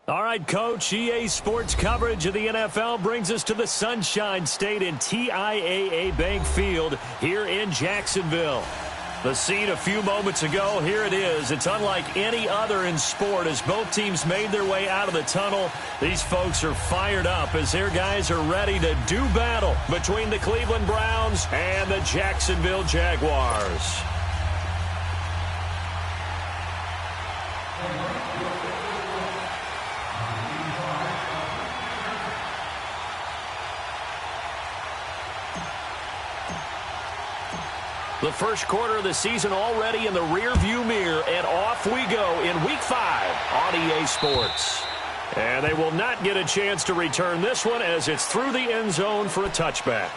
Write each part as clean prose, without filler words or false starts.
All right, Coach, EA Sports coverage of the NFL brings us to the Sunshine State in TIAA Bank Field here in Jacksonville. The scene a few moments ago, here it is. It's unlike any other in sport as both teams made their way out of the tunnel. These folks are fired up as their guys are ready to do battle between the Cleveland Browns and the Jacksonville Jaguars. The first quarter of the season already in the rearview mirror, and off we go in Week 5 on EA Sports. And they will not get a chance to return this one as it's through the end zone for a touchback.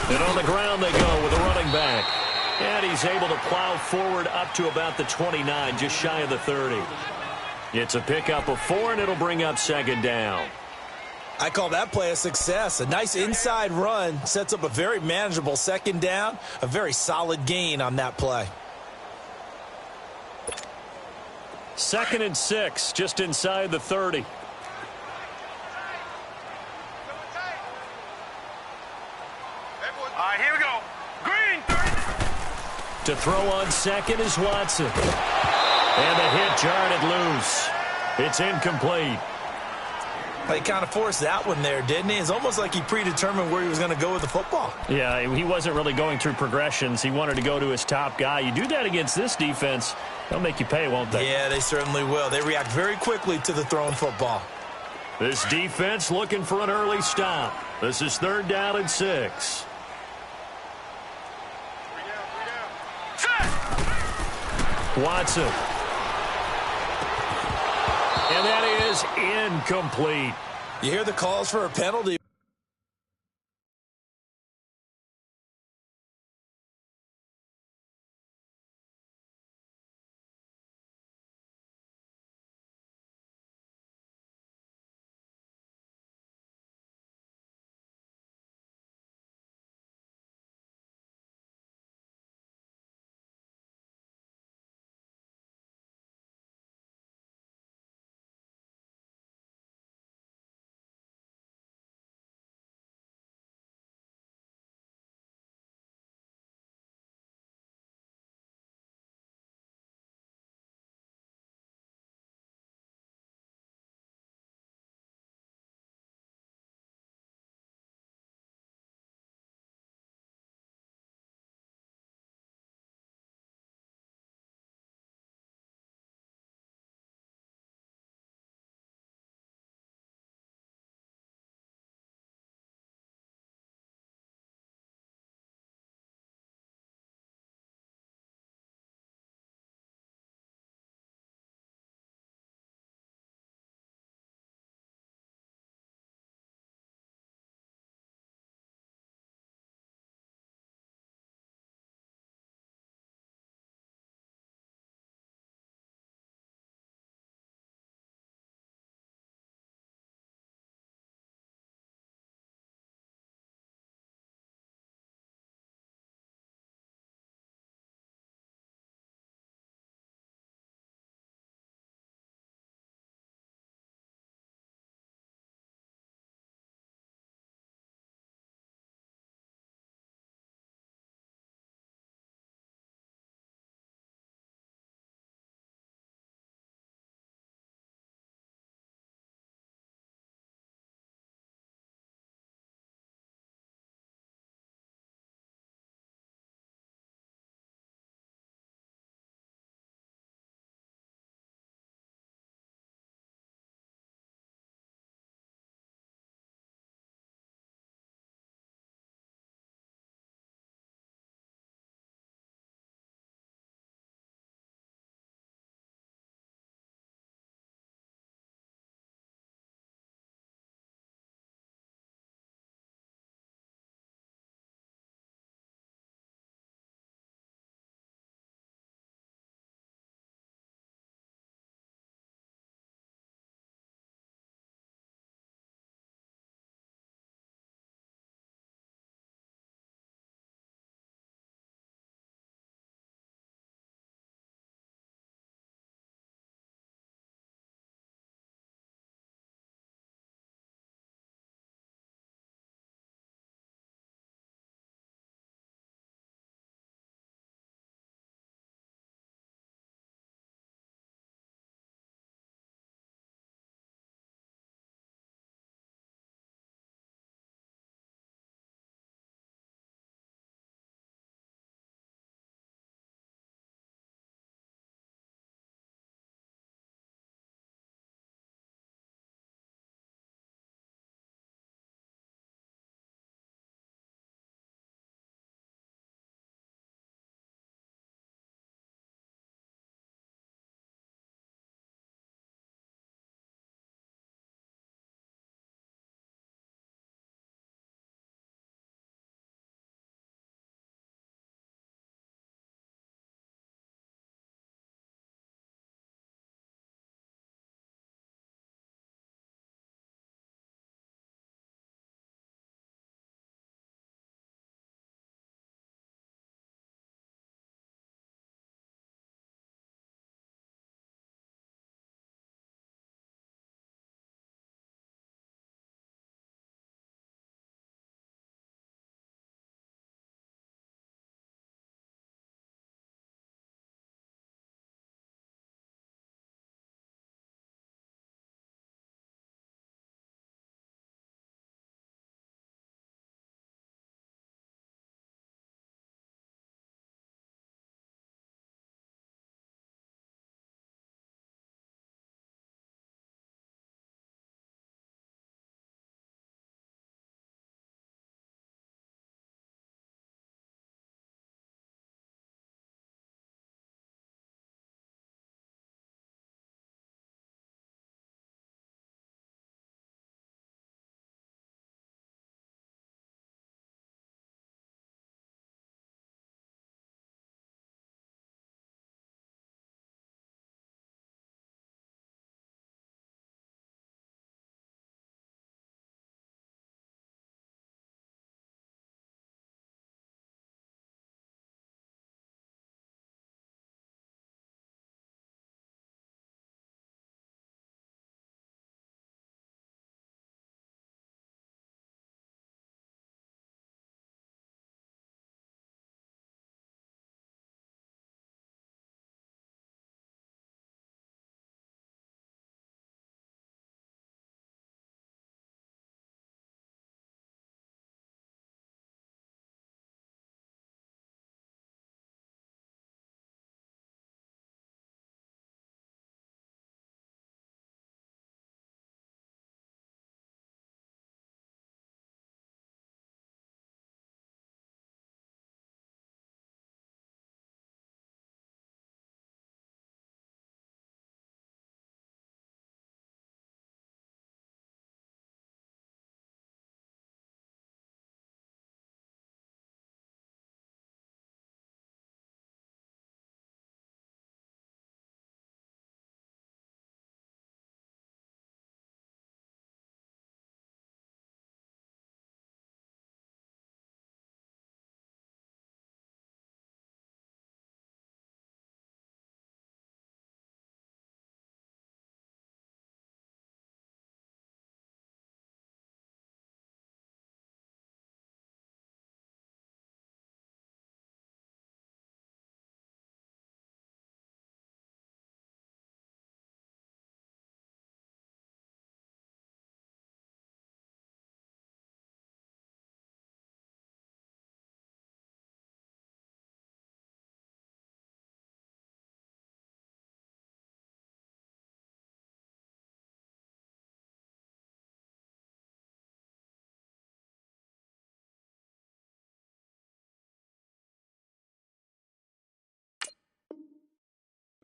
And on the ground they go with a running back. And he's able to plow forward up to about the 29, just shy of the 30. It's a pickup of 4, and it'll bring up second down. I call that play a success. A nice inside run sets up a very manageable second down. A very solid gain on that play. 2nd and 6, just inside the 30. Here we go. Green, 30. To throw on second is Watson. And the hit jarred it loose. It's incomplete. He kind of forced that one there, didn't he? It's almost like he predetermined where he was going to go with the football. Yeah, he wasn't really going through progressions. He wanted to go to his top guy. You do that against this defense, they'll make you pay, won't they? Yeah, they certainly will. They react very quickly to the thrown football. This defense looking for an early stop. This is 3rd down and 6. Watson. And that is incomplete. You hear the calls for a penalty.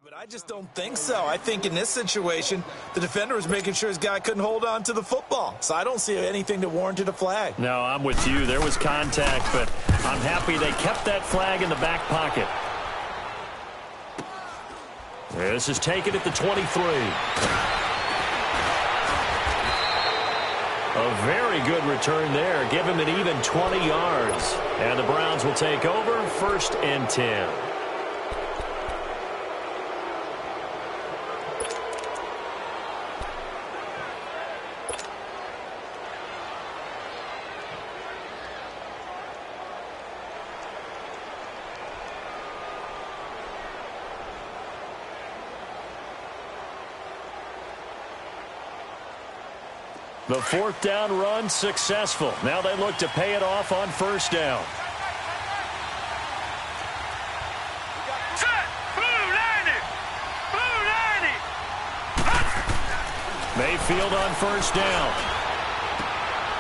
But I just don't think so. I think in this situation, the defender was making sure his guy couldn't hold on to the football. So I don't see anything that warranted a flag. No, I'm with you. There was contact, but I'm happy they kept that flag in the back pocket. This is taken at the 23. A very good return there. Give him an even 20 yards. And the Browns will take over 1st and 10. The 4th down run successful. Now they look to pay it off on 1st down. Set. Blue 90. Blue 90. Mayfield on 1st down.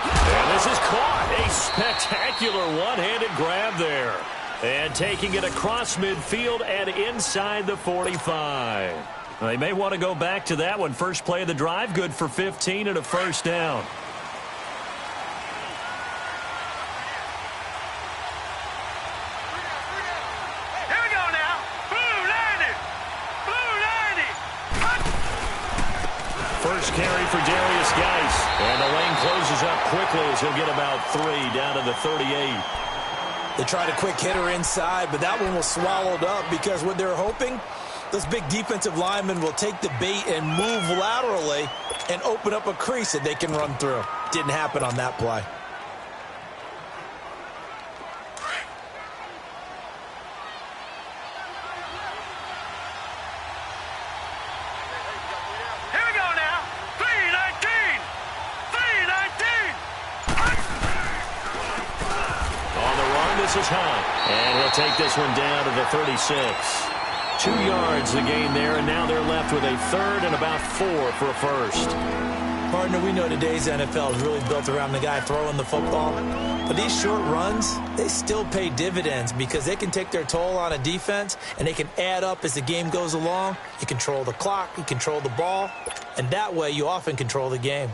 And this is caught. A spectacular one-handed grab there. And taking it across midfield and inside the 45. They may want to go back to that one. First play of the drive, good for 15 and a 1st down. Here we go now. Blue 90. Blue 90. First carry for Darius Geis. And the lane closes up quickly as he'll get about 3 down to the 38. They tried a quick hitter inside, but that one was swallowed up because what they're hoping, those big defensive linemen will take the bait and move laterally and open up a crease that they can run through. Didn't happen on that play. Here we go now. 319. 319. On the run, this is Hunt. And he'll take this one down to the 36. 2 yards the gain there, and now they're left with a 3rd and about 4 for a 1st. Partner, we know today's NFL is really built around the guy throwing the football. But these short runs, they still pay dividends because they can take their toll on a defense, and they can add up as the game goes along. You control the clock, you control the ball, and that way you often control the game.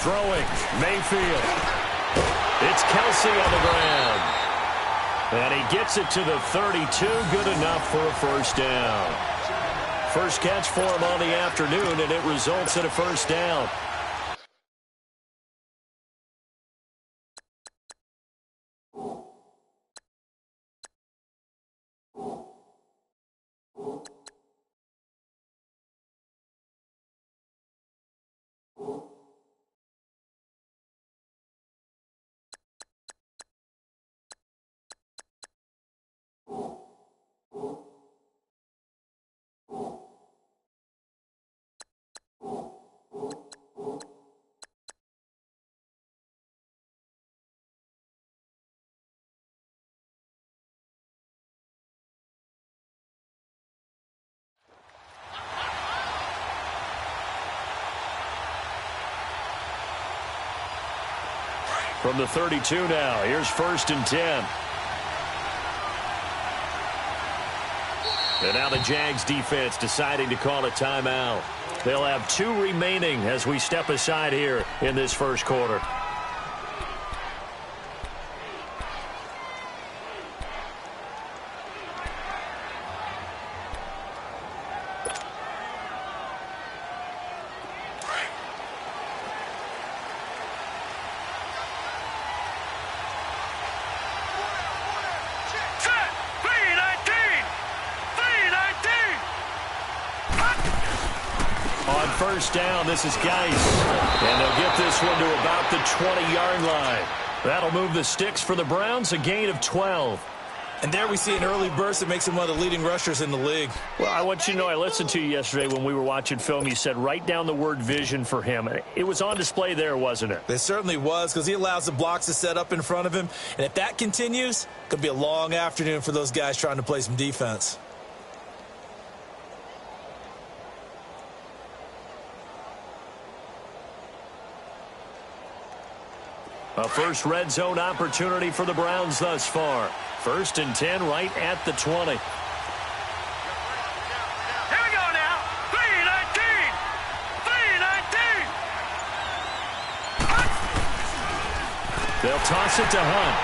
Throwing, Mayfield. It's Kelsey on the ground. And he gets it to the 32, good enough for a 1st down. First catch for him on the afternoon, and it results in a 1st down. From the 32 now, here's 1st and 10. And now the Jags defense deciding to call a timeout. They'll have 2 remaining as we step aside here in this 1st quarter. First down, this is Geis. And they'll get this one to about the 20-yard line. That'll move the sticks for the Browns, a gain of 12. And there we see an early burst that makes him one of the leading rushers in the league. Well, I want you to know, I listened to you yesterday when we were watching film. You said write down the word vision for him. It was on display there, wasn't it? It certainly was, because he allows the blocks to set up in front of him. And if that continues, it could be a long afternoon for those guys trying to play some defense. A first red zone opportunity for the Browns thus far. 1st and 10 right at the 20. Here we go now. 3-19. 3-19. They'll toss it to Hunt.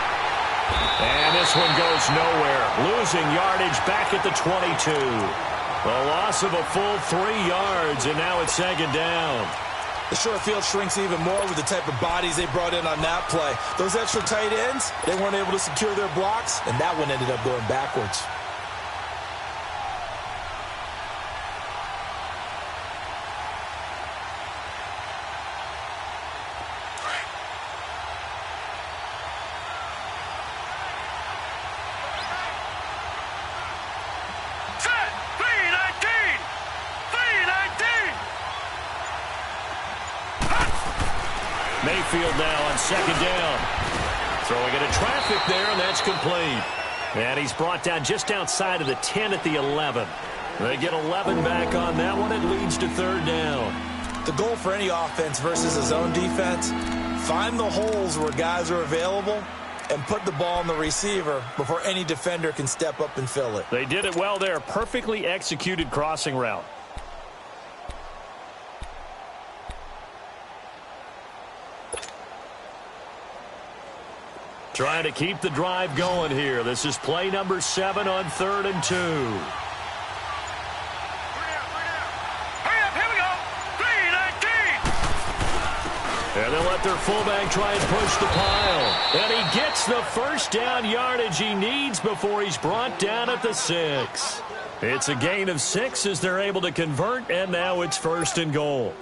And this one goes nowhere. Losing yardage back at the 22. The loss of a full 3 yards, and now it's 2nd down. The short field shrinks even more with the type of bodies they brought in on that play. Those extra tight ends, they weren't able to secure their blocks, and that one ended up going backwards. Mayfield now on 2nd down. Throwing into traffic there, and that's complete. And he's brought down just outside of the 10 at the 11. They get 11 back on that one. It leads to 3rd down. The goal for any offense versus a zone defense, find the holes where guys are available and put the ball on the receiver before any defender can step up and fill it. They did it well there. Perfectly executed crossing route. Trying to keep the drive going here. This is play number 7 on 3rd and 2. Hurry up, here we go. 3-19. And they'll let their fullback try and push the pile. And he gets the first down yardage he needs before he's brought down at the 6. It's a gain of 6 as they're able to convert, and now it's 1st and goal.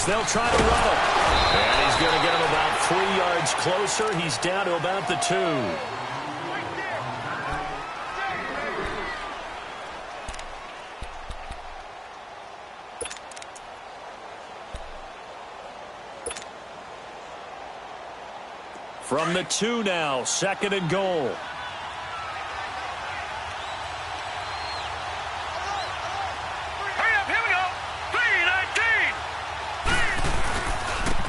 They'll try to run it. And he's going to get him about 3 yards closer. He's down to about the 2. From the 2 now, 2nd and goal.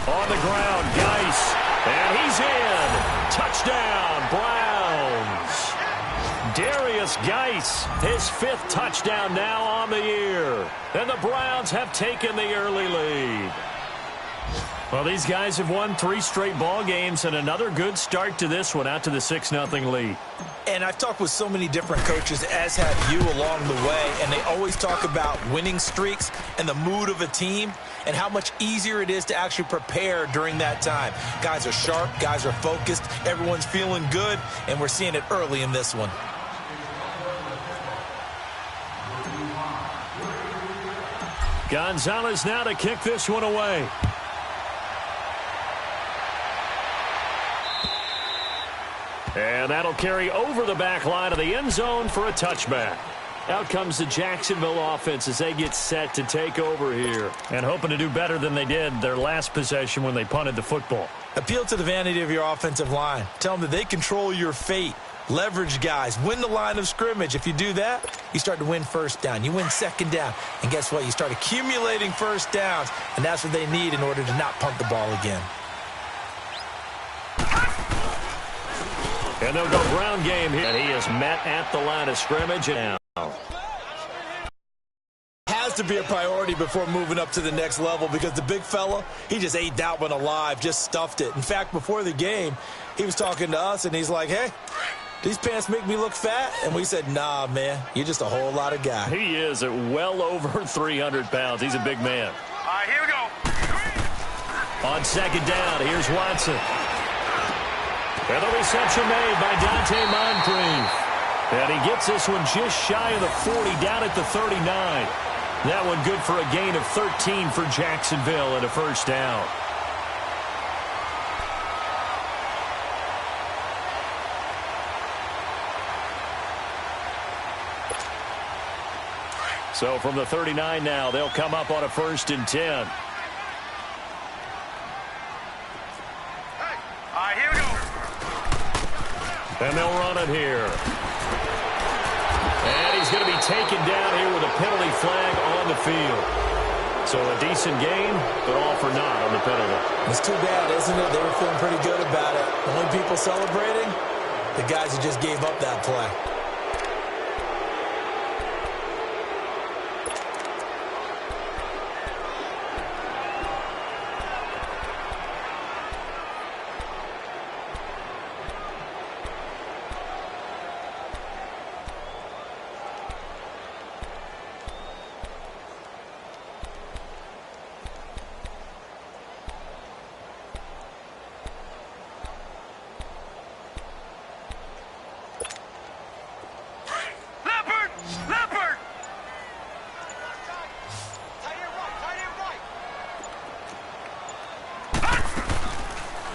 On the ground, Geis, and he's in. Touchdown, Browns. Darius Geis, his 5th touchdown now on the year. And the Browns have taken the early lead. Well, these guys have won 3 straight ball games, and another good start to this one, out to the 6-0 lead. And I've talked with so many different coaches, as have you along the way, and they always talk about winning streaks and the mood of a team and how much easier it is to actually prepare during that time. Guys are sharp, guys are focused, everyone's feeling good, and we're seeing it early in this one. Gonzalez now to kick this one away. And that'll carry over the back line of the end zone for a touchback. Out comes the Jacksonville offense as they get set to take over here. And hoping to do better than they did their last possession when they punted the football. Appeal to the vanity of your offensive line. Tell them that they control your fate. Leverage guys. Win the line of scrimmage. If you do that, you start to win 1st down. You win 2nd down. And guess what? You start accumulating 1st downs. And that's what they need in order to not punt the ball again. And they'll go ground game here. And he is met at the line of scrimmage. And now has to be a priority before moving up to the next level, because the big fella, he just ate that one alive, just stuffed it. In fact, before the game, he was talking to us, and he's like, hey, these pants make me look fat? And we said, nah, man, you're just a whole lot of guy. He is at well over 300 pounds. He's a big man. All right, here we go. On 2nd down, here's Watson. And the reception made by Dante Moncrief. And he gets this one just shy of the 40, down at the 39. That one good for a gain of 13 for Jacksonville and a first down. So from the 39 now, they'll come up on a 1st and 10. All right, here we go. And they'll run it here. And he's going to be taken down here with a penalty flag on the field. So a decent game, but all for naught on the penalty. It's too bad, isn't it? They were feeling pretty good about it. Only people celebrating, the guys who just gave up that play.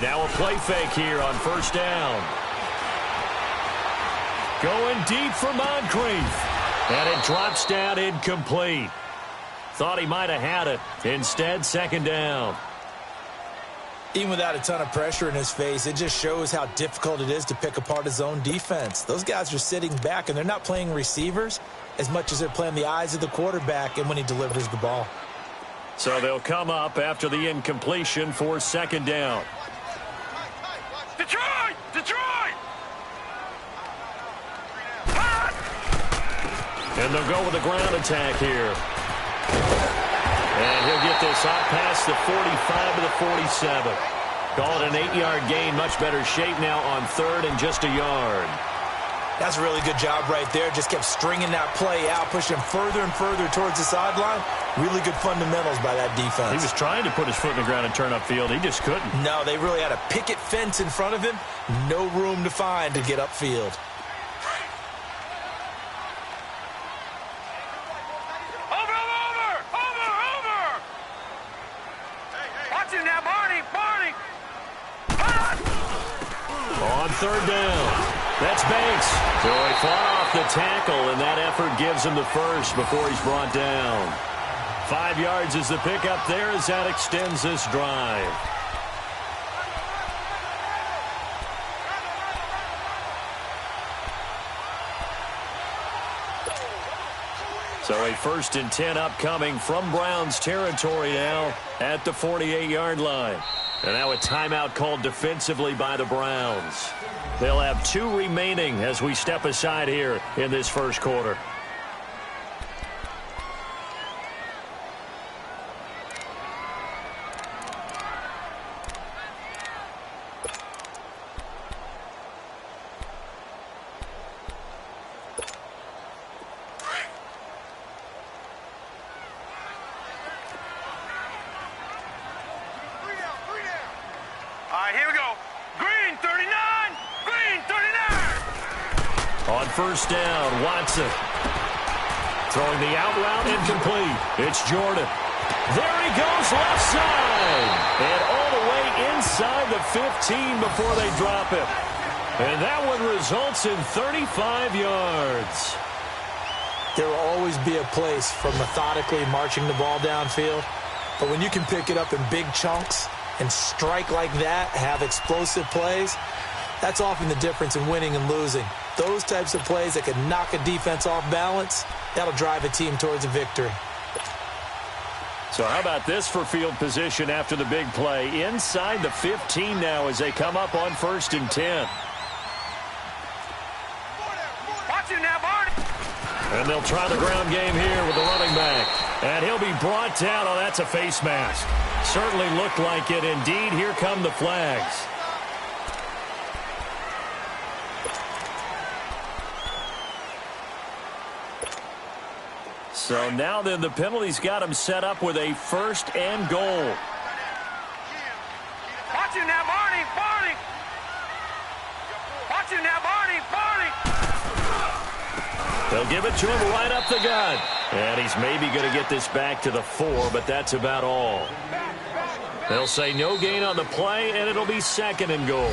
Now a play fake here on 1st down. Going deep for Moncrief. And it drops down incomplete. Thought he might have had it. Instead, 2nd down. Even without a ton of pressure in his face, it just shows how difficult it is to pick apart his own defense. Those guys are sitting back, and they're not playing receivers as much as they're playing the eyes of the quarterback and when he delivers the ball. So they'll come up after the incompletion for 2nd down. Detroit! Detroit! And they'll go with a ground attack here. And he'll get this out past the 45 to the 47. Call it an 8-yard gain. Much better shape now on 3rd and just a yard. That's a really good job right there. Just kept stringing that play out, pushing further and further towards the sideline. Really good fundamentals by that defense. He was trying to put his foot in the ground and turn upfield. He just couldn't. No, they really had a picket fence in front of him. No room to find to get upfield. Watch him now, Barney! Barney! On 3rd down. That's Banks. So he fought off the tackle, and that effort gives him the first before he's brought down. 5 yards is the pickup there as that extends this drive. So a 1st and 10 upcoming from Browns territory now at the 48-yard line. And now a timeout called defensively by the Browns. They'll have 2 remaining as we step aside here in this 1st quarter. Here we go. Green 39. Green 39. On 1st down, Watson. Throwing the out route incomplete. It's Jordan. There he goes left side. And all the way inside the 15 before they drop it. And that one results in 35 yards. There will always be a place for methodically marching the ball downfield. But when you can pick it up in big chunks and strike like that, have explosive plays, that's often the difference in winning and losing. Those types of plays that can knock a defense off balance, that'll drive a team towards a victory. So how about this for field position after the big play? Inside the 15 now as they come up on 1st and 10. Watch him now, Barney. And they'll try the ground game here with the running back. And he'll be brought down. Oh, that's a face mask. Certainly looked like it. Indeed, here come the flags. So now then the penalty's got him set up with a 1st and goal. Watch him now, Barney. Barney. Watch him now, Barney! Barney! They'll give it to him right up the gut. And he's maybe going to get this back to the 4, but that's about all. They'll say no gain on the play, and it'll be 2nd and goal.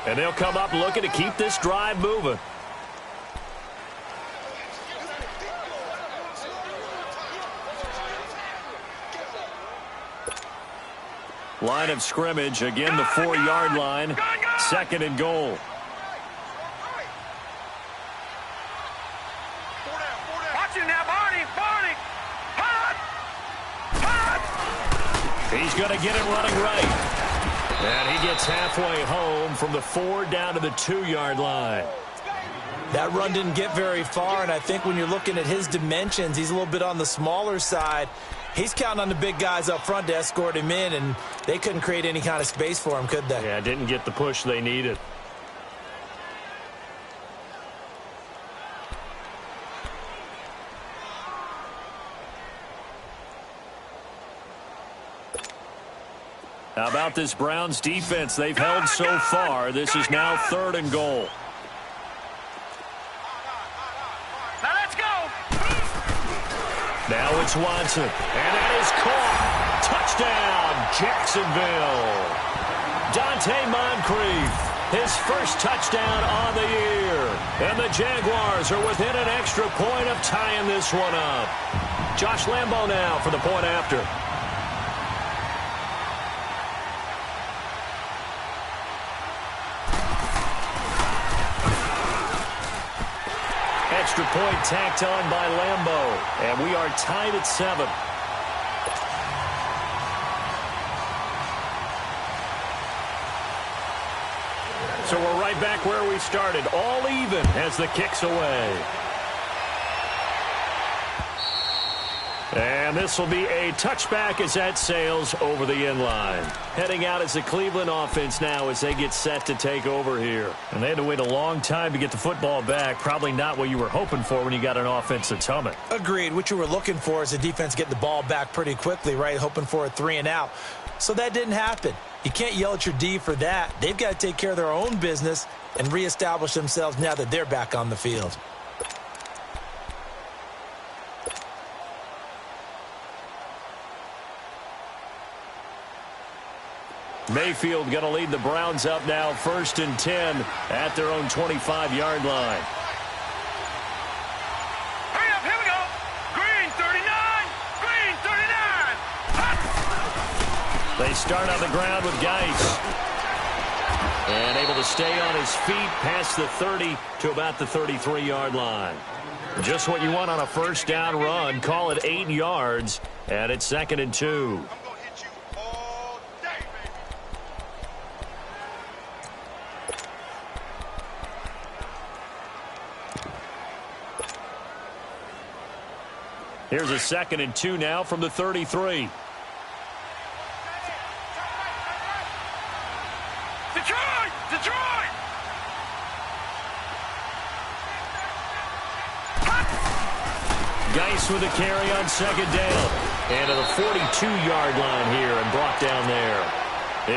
And they'll come up looking to keep this drive moving. Line of scrimmage, again the 4-yard line. 2nd and goal. Watch him now, Barney! Barney! Hot! Hot! He's going to get it running right. And he gets halfway home from the 4 down to the 2-yard line. That run didn't get very far, and I think when you're looking at his dimensions, he's a little bit on the smaller side. He's counting on the big guys up front to escort him in, and they couldn't create any kind of space for him, could they? Yeah, didn't get the push they needed. How about this Browns defense they've held so far? This is now 3rd and goal. Now let's go! Now it's Watson, and that is caught. Touchdown, Jacksonville. Dante Moncrief, his first touchdown on the year. And the Jaguars are within an extra point of tying this one up. Josh Lambo now for the point after. Extra point tacked on by Lambo. And we are tied at 7. So we're right back where we started. All even as the kick's away. And this will be a touchback as that sails over the end line. Heading out as the Cleveland offense now as they get set to take over here. And they had to wait a long time to get the football back. Probably not what you were hoping for when you got an offense that's humming. Agreed. What you were looking for is the defense get the ball back pretty quickly, right? Hoping for a 3 and out. So that didn't happen. You can't yell at your D for that. They've got to take care of their own business and reestablish themselves now that they're back on the field. Mayfield going to lead the Browns up now 1st and 10 at their own 25-yard line. Hurry up, here we go! Green 39! Green 39! Hot! They start on the ground with Geis. And able to stay on his feet past the 30 to about the 33-yard line. Just what you want on a first down run. Call it 8 yards. And it's 2nd and 2. Here's a 2nd and 2 now from the 33. Detroit! Detroit! Geis with a carry on 2nd down. And to the 42-yard line here and brought down there.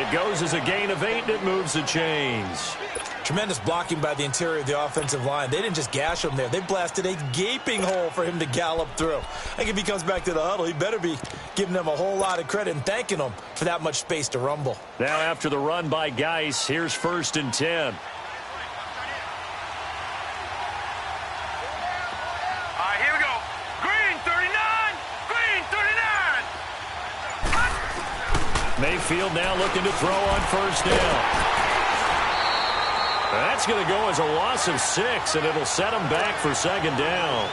It goes as a gain of 8 and it moves the chains. Tremendous blocking by the interior of the offensive line. They didn't just gash him there. They blasted a gaping hole for him to gallop through. I think if he comes back to the huddle, he better be giving them a whole lot of credit and thanking them for that much space to rumble. Now after the run by Geis, here's 1st and 10. All right, here we go. Green 39! Green 39! Hot! Mayfield now looking to throw on 1st down. That's going to go as a loss of 6, and it'll set him back for 2nd down.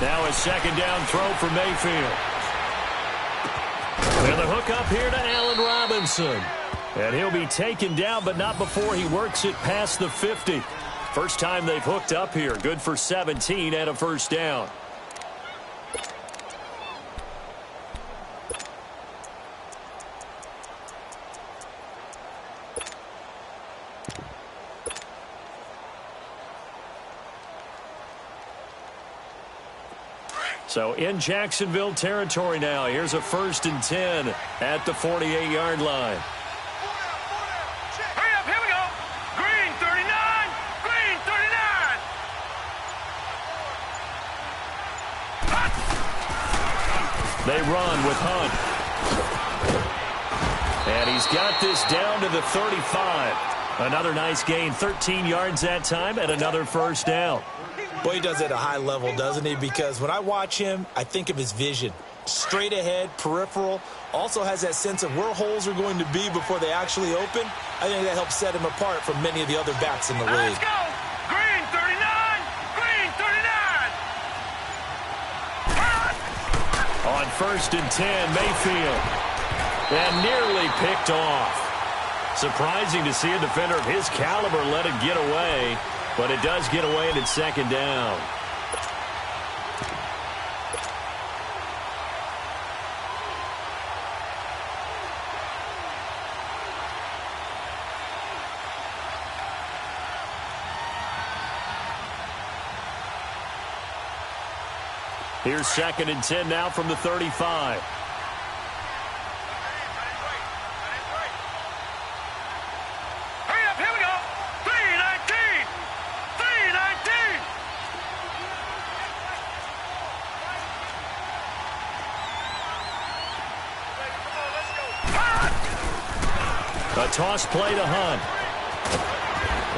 Now a second down throw for Mayfield. And the hook up here to Allen Robinson. And he'll be taken down, but not before he works it past the 50. First time they've hooked up here. Good for 17 and a first down. So in Jacksonville territory now. Here's a 1st and 10 at the 48-yard line. Hurry up, here we go. Green 39, green 39. They run with Hunt. And he's got this down to the 35. Another nice gain, 13 yards that time, and another first down. Boy, he does it at a high level, doesn't he? Because when I watch him, I think of his vision. Straight ahead, peripheral. Also has that sense of where holes are going to be before they actually open. I think that helps set him apart from many of the other backs in the league. Let's go. Green 39, green 39. On 1st and 10, Mayfield. And nearly picked off. Surprising to see a defender of his caliber let it get away. But it does get away, and it's second down. Here's 2nd and 10 now from the 35. A toss play to Hunt.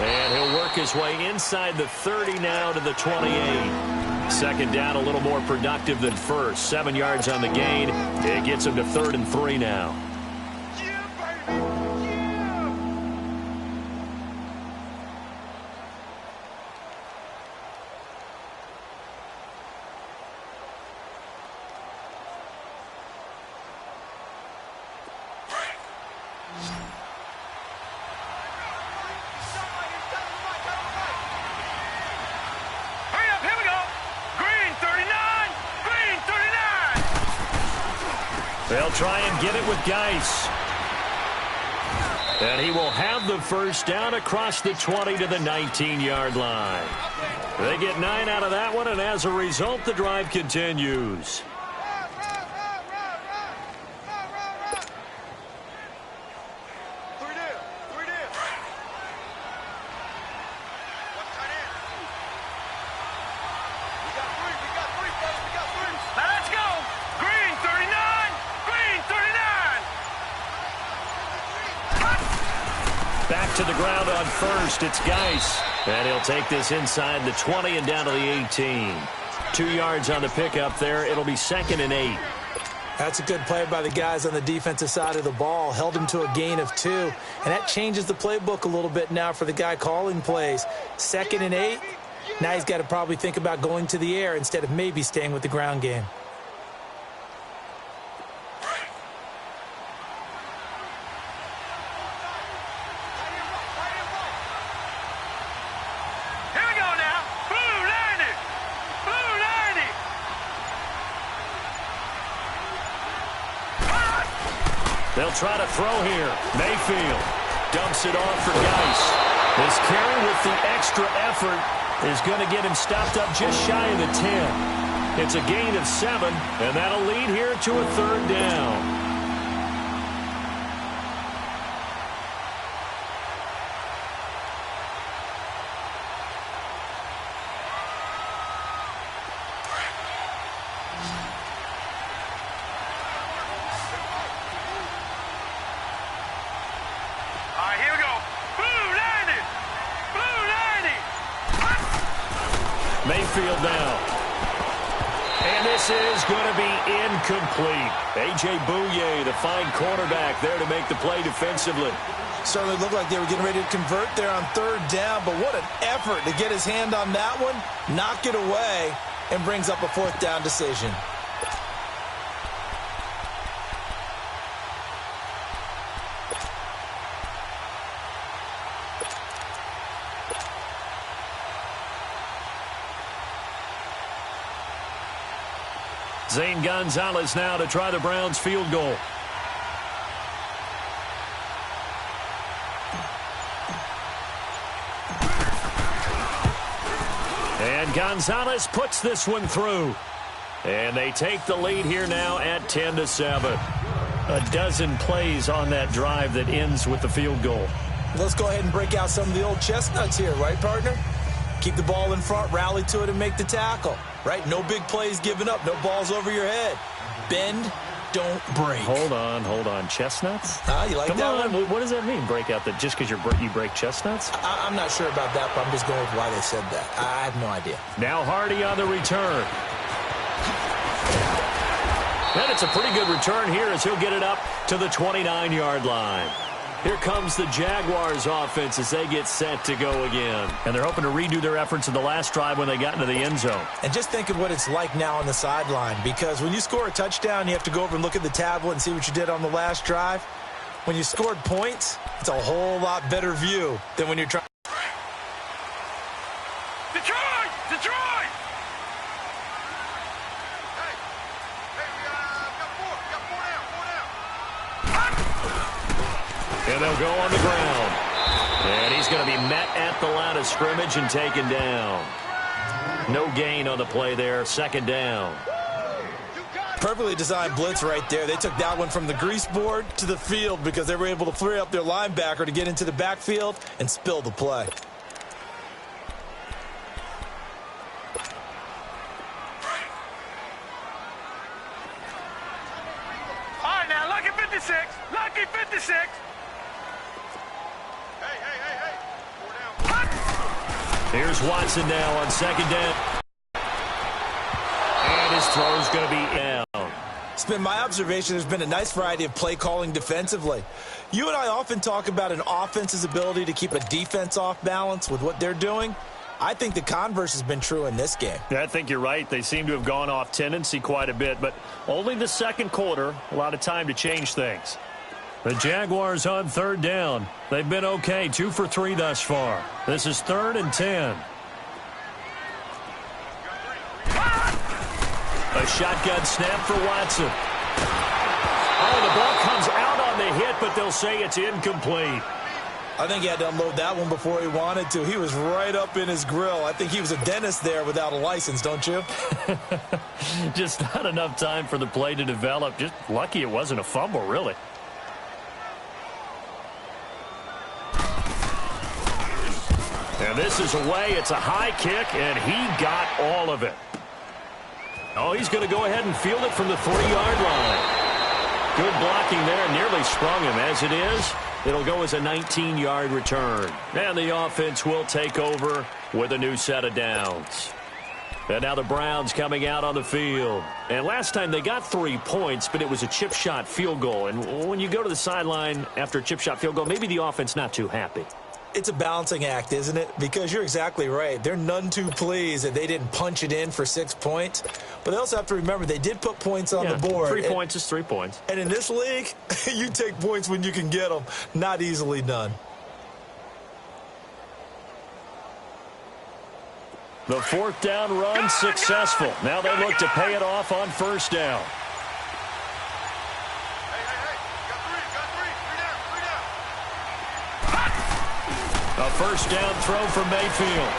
And he'll work his way inside the 30 now to the 28. Second down, a little more productive than first. 7 yards on the gain. It gets him to 3rd and 3 now. They'll try and get it with Geis. And he will have the first down across the 20 to the 19-yard line. They get 9 out of that one, and as a result, the drive continues. To the ground on 1st, it's Geis. And he'll take this inside the 20 and down to the 18. 2 yards on the pickup there. It'll be 2nd and 8. That's a good play by the guys on the defensive side of the ball. Held him to a gain of 2. And that changes the playbook a little bit now for the guy calling plays. 2nd and 8. Now he's got to probably think about going to the air instead of maybe staying with the ground game. They'll try to throw here. Mayfield dumps it off for Geis. This carry with the extra effort is going to get him stopped up just shy of the 10. It's a gain of 7, and that'll lead here to a 3rd down. Mayfield now. And this is going to be incomplete. A.J. Bouye, the fine cornerback, there to make the play defensively. Certainly looked like they were getting ready to convert there on third down, but what an effort to get his hand on that one, knock it away, and brings up a fourth down decision. Zane Gonzalez now to try the Browns field goal. And Gonzalez puts this one through. And they take the lead here now at 10-7. A dozen plays on that drive that ends with the field goal. Let's go ahead and break out some of the old chestnuts here, right, partner? Keep the ball in front, rally to it, and make the tackle. Right? No big plays given up. No balls over your head. Bend, don't break. Hold on. Chestnuts? You like Come that on. one? What does that mean, break out? That just because you break chestnuts? I'm not sure about that, but I'm just going with why they said that. I have no idea. Now Hardy on the return. And it's a pretty good return here as he'll get it up to the 29-yard line. Here comes the Jaguars offense as they get set to go again. And they're hoping to redo their efforts in the last drive when they got into the end zone. And just think of what it's like now on the sideline, because when you score a touchdown, you have to go over and look at the tablet and see what you did on the last drive. When you scored points, it's a whole lot better view than when you're trying. Detroit! Detroit! Hey, we got four down. And they'll go on the ground. And he's going to be met at the line of scrimmage and taken down. No gain on the play there. Second down. Perfectly designed blitz right there. They took that one from the grease board to the field because they were able to free up their linebacker to get into the backfield and spill the play. All right, now, lucky 56. Lucky 56. Here's Watson now on second down. And his throw's going to be down. It's been my observation there's been a nice variety of play calling defensively. You and I often talk about an offense's ability to keep a defense off balance with what they're doing. I think the converse has been true in this game. Yeah, I think you're right. They seem to have gone off tendency quite a bit, but only the second quarter, a lot of time to change things. The Jaguars on third down. They've been okay, 2 for 3 thus far. This is 3rd and 10. A shotgun snap for Watson. Oh, the ball comes out on the hit, but they'll say it's incomplete. I think he had to unload that one before he wanted to. He was right up in his grill. I think he was a dentist there without a license, don't you? Just not enough time for the play to develop. Just lucky it wasn't a fumble, really. And this is away. It's a high kick, and he got all of it. Oh, he's going to go ahead and field it from the 3-yard line. Good blocking there. Nearly sprung him. As it is, it'll go as a 19-yard return. And the offense will take over with a new set of downs. And now the Browns coming out on the field. And last time they got 3 points, but it was a chip shot field goal. And when you go to the sideline after a chip shot field goal, maybe the offense not too happy. It's a balancing act, isn't it? Because you're exactly right. They're none too pleased that they didn't punch it in for 6 points. But they also have to remember they did put points on the board. 3 points is 3 points. And in this league, you take points when you can get them. Not easily done. The 4th down run successful. Now they look to pay it off on 1st down. A 1st down throw from Mayfield.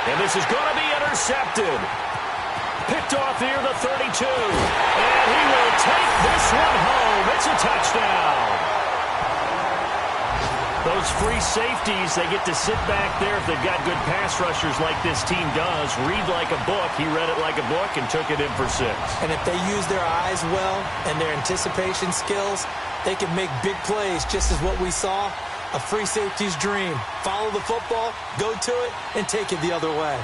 And this is going to be intercepted. Picked off near the 32. And he will take this one home. It's a touchdown. Those free safeties, they get to sit back there if they've got good pass rushers like this team does. Read like a book. He read it like a book and took it in for 6. And if they use their eyes well and their anticipation skills, they can make big plays, just as what we saw. A free safety's dream. Follow the football, go to it, and take it the other way.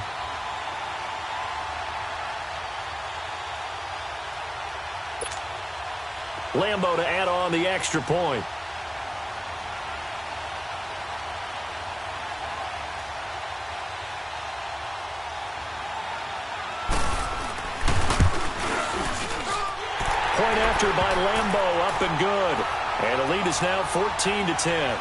Lambo to add on the extra point. point after by Lambeau, up and good. And the lead is now 14-10.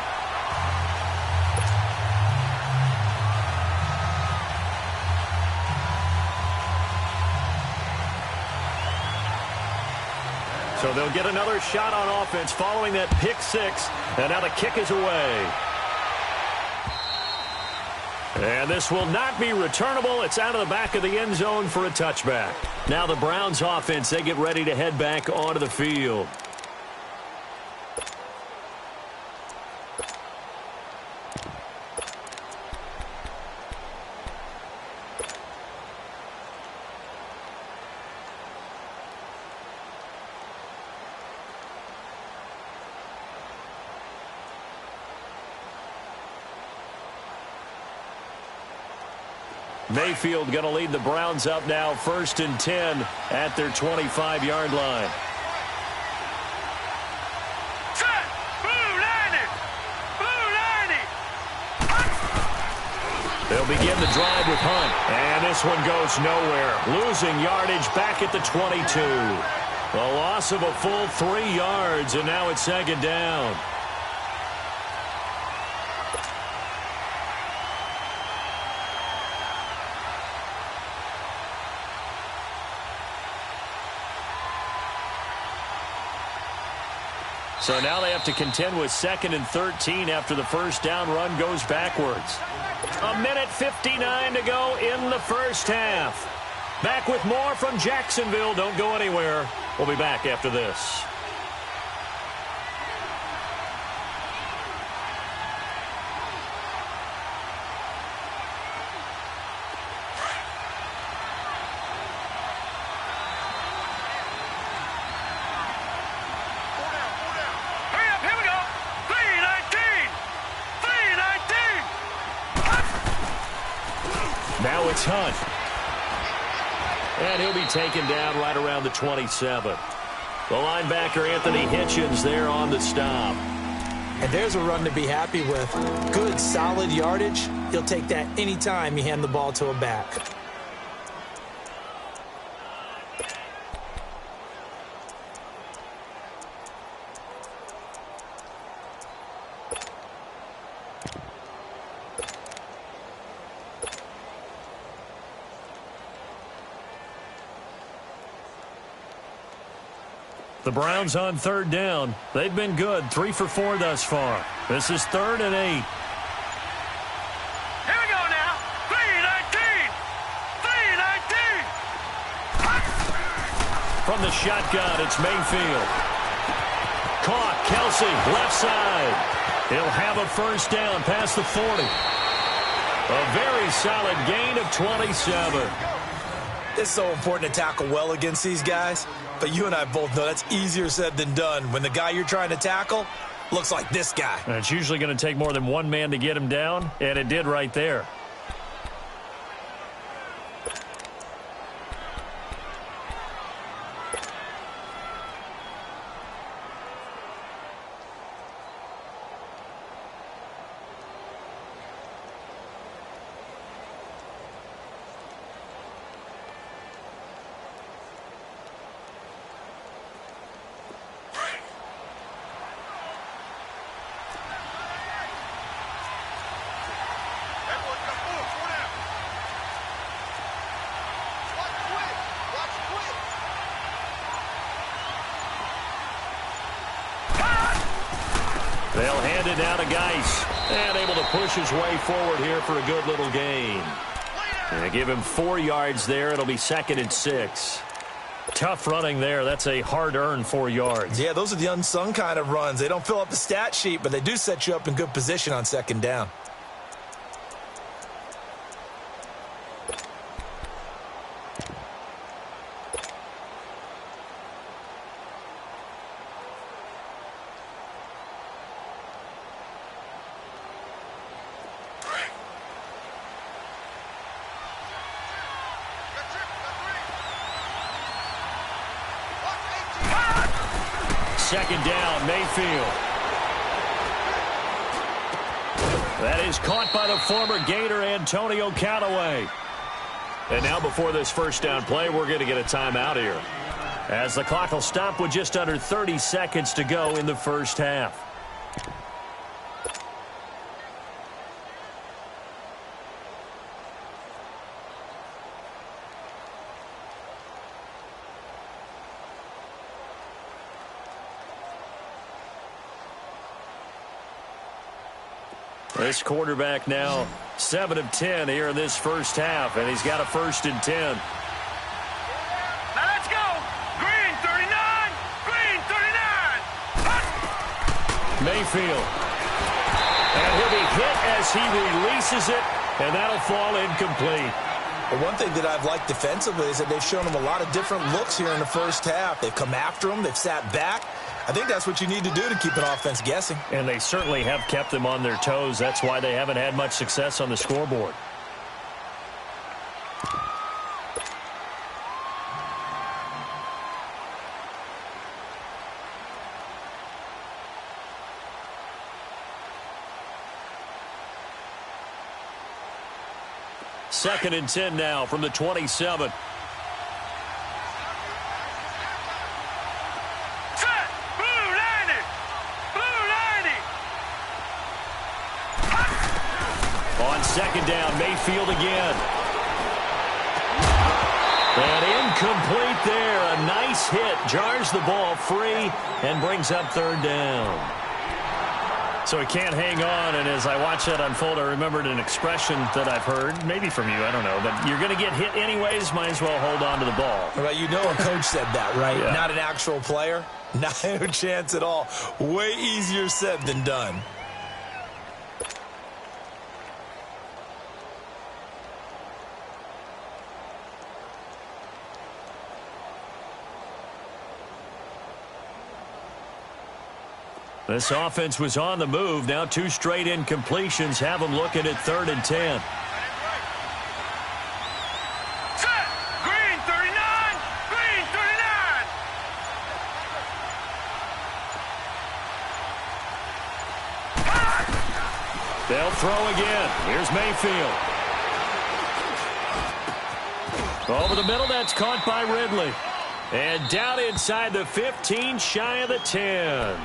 So they'll get another shot on offense following that pick six. And now the kick is away. And this will not be returnable. It's out of the back of the end zone for a touchback. Now the Browns offense, they get ready to head back onto the field. Mayfield going to lead the Browns up now, 1st and 10 at their 25-yard line. Set! Blue 90! Blue 90! They'll begin the drive with Hunt. And this one goes nowhere. Losing yardage back at the 22. A loss of a full 3 yards, and now it's 2nd down. So now they have to contend with 2nd and 13 after the first down run goes backwards. 1:59 to go in the first half. Back with more from Jacksonville. Don't go anywhere. We'll be back after this. Now it's Hunt. And he'll be taken down right around the 27. The linebacker, Anthony Hitchens, there on the stop. And there's a run to be happy with. Good, solid yardage. He'll take that anytime you hand the ball to a back. The Browns on 3rd down. They've been good, 3 for 4 thus far. This is 3rd and 8. Here we go now. 3-19. 3-19. From the shotgun, it's Mayfield. Caught, Kelsey, left side. He'll have a first down past the 40. A very solid gain of 27. It's so important to tackle well against these guys. But you and I both know that's easier said than done when the guy you're trying to tackle looks like this guy. And it's usually going to take more than one man to get him down, and it did right there. They'll hand it down to Geis. And able to push his way forward here for a good little gain. And give him 4 yards there. It'll be 2nd and 6. Tough running there. That's a hard-earned 4 yards. Yeah, those are the unsung kind of runs. They don't fill up the stat sheet, but they do set you up in good position on 2nd down. Second down, Mayfield. That is caught by the former Gator, Antonio Callaway. And now before this first down play, we're going to get a timeout here. as the clock will stop with just under 30 seconds to go in the first half. This quarterback now 7 of 10 here in this first half, and he's got a 1st and 10. Now let's go. Green 39. Green 39. Mayfield. And he'll be hit as he releases it, and that'll fall incomplete. Well, one thing that I've liked defensively is that they've shown him a lot of different looks here in the first half. They've come after him. They've sat back. I think that's what you need to do to keep an offense guessing. And they certainly have kept them on their toes. That's why they haven't had much success on the scoreboard. Second and 10 now from the 27. Second down, Mayfield again. And incomplete there. A nice hit. Jars the ball free and brings up 3rd down. So he can't hang on, and as I watch that unfold, I remembered an expression that I've heard, maybe from you, I don't know, but you're going to get hit anyways, might as well hold on to the ball. Well, you know a coach said that, right? Yeah. Not an actual player. Not a chance at all. Way easier said than done. This offense was on the move. Now 2 straight incompletions have them looking at 3rd and 10. Set. Green 39. Green 39. They'll throw again. Here's Mayfield. Over the middle, that's caught by Ridley. And down inside the 15, shy of the 10.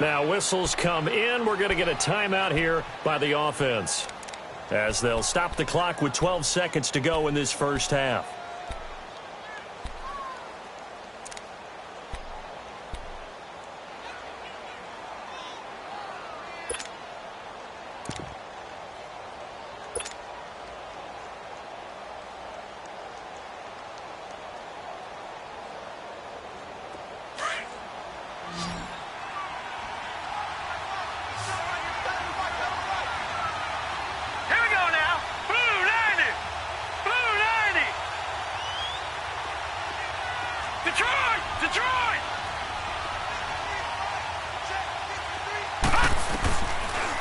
Now whistles come in. We're going to get a timeout here by the offense, as they'll stop the clock with 12 seconds to go in this first half.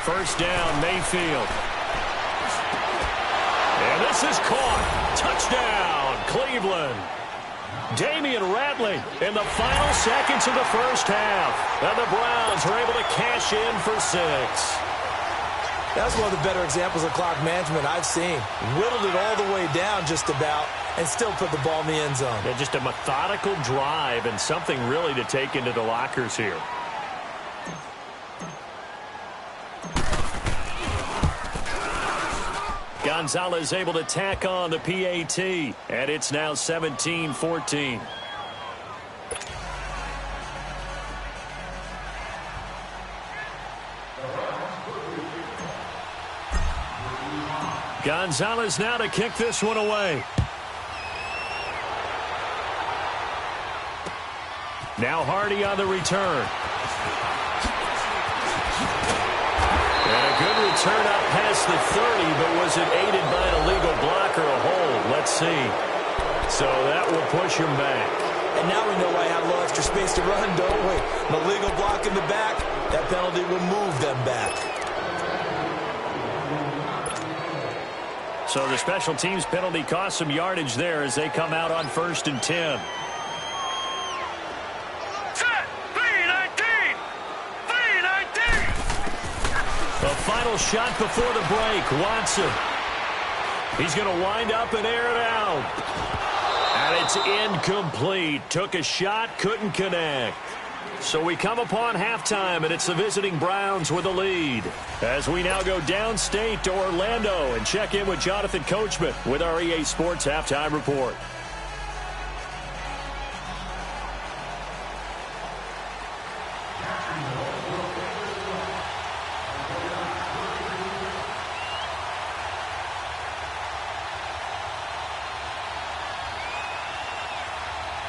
First down, Mayfield. And this is caught. Touchdown, Cleveland. Damian Ratley in the final seconds of the first half. And the Browns are able to cash in for 6. That's one of the better examples of clock management I've seen. Whittled it all the way down just about and still put the ball in the end zone. Yeah, just a methodical drive and something really to take into the lockers here. Gonzalez able to tack on the PAT, and it's now 17-14. Gonzalez now to kick this one away. Now Hardy on the return. And a good return up past the 30, but was it aided by an illegal block or a hold? Let's see. So that will push him back. And now we know why I have a little extra space to run, don't we? An illegal block in the back, that penalty will move them back. So the special teams penalty cost some yardage there as they come out on 1st and 10. The final shot before the break. Watson. He's going to wind up and air it out. And it's incomplete. Took a shot, couldn't connect. So we come upon halftime, and it's the visiting Browns with a lead. As we now go downstate to Orlando and check in with Jonathan Coachman with our EA Sports Halftime Report.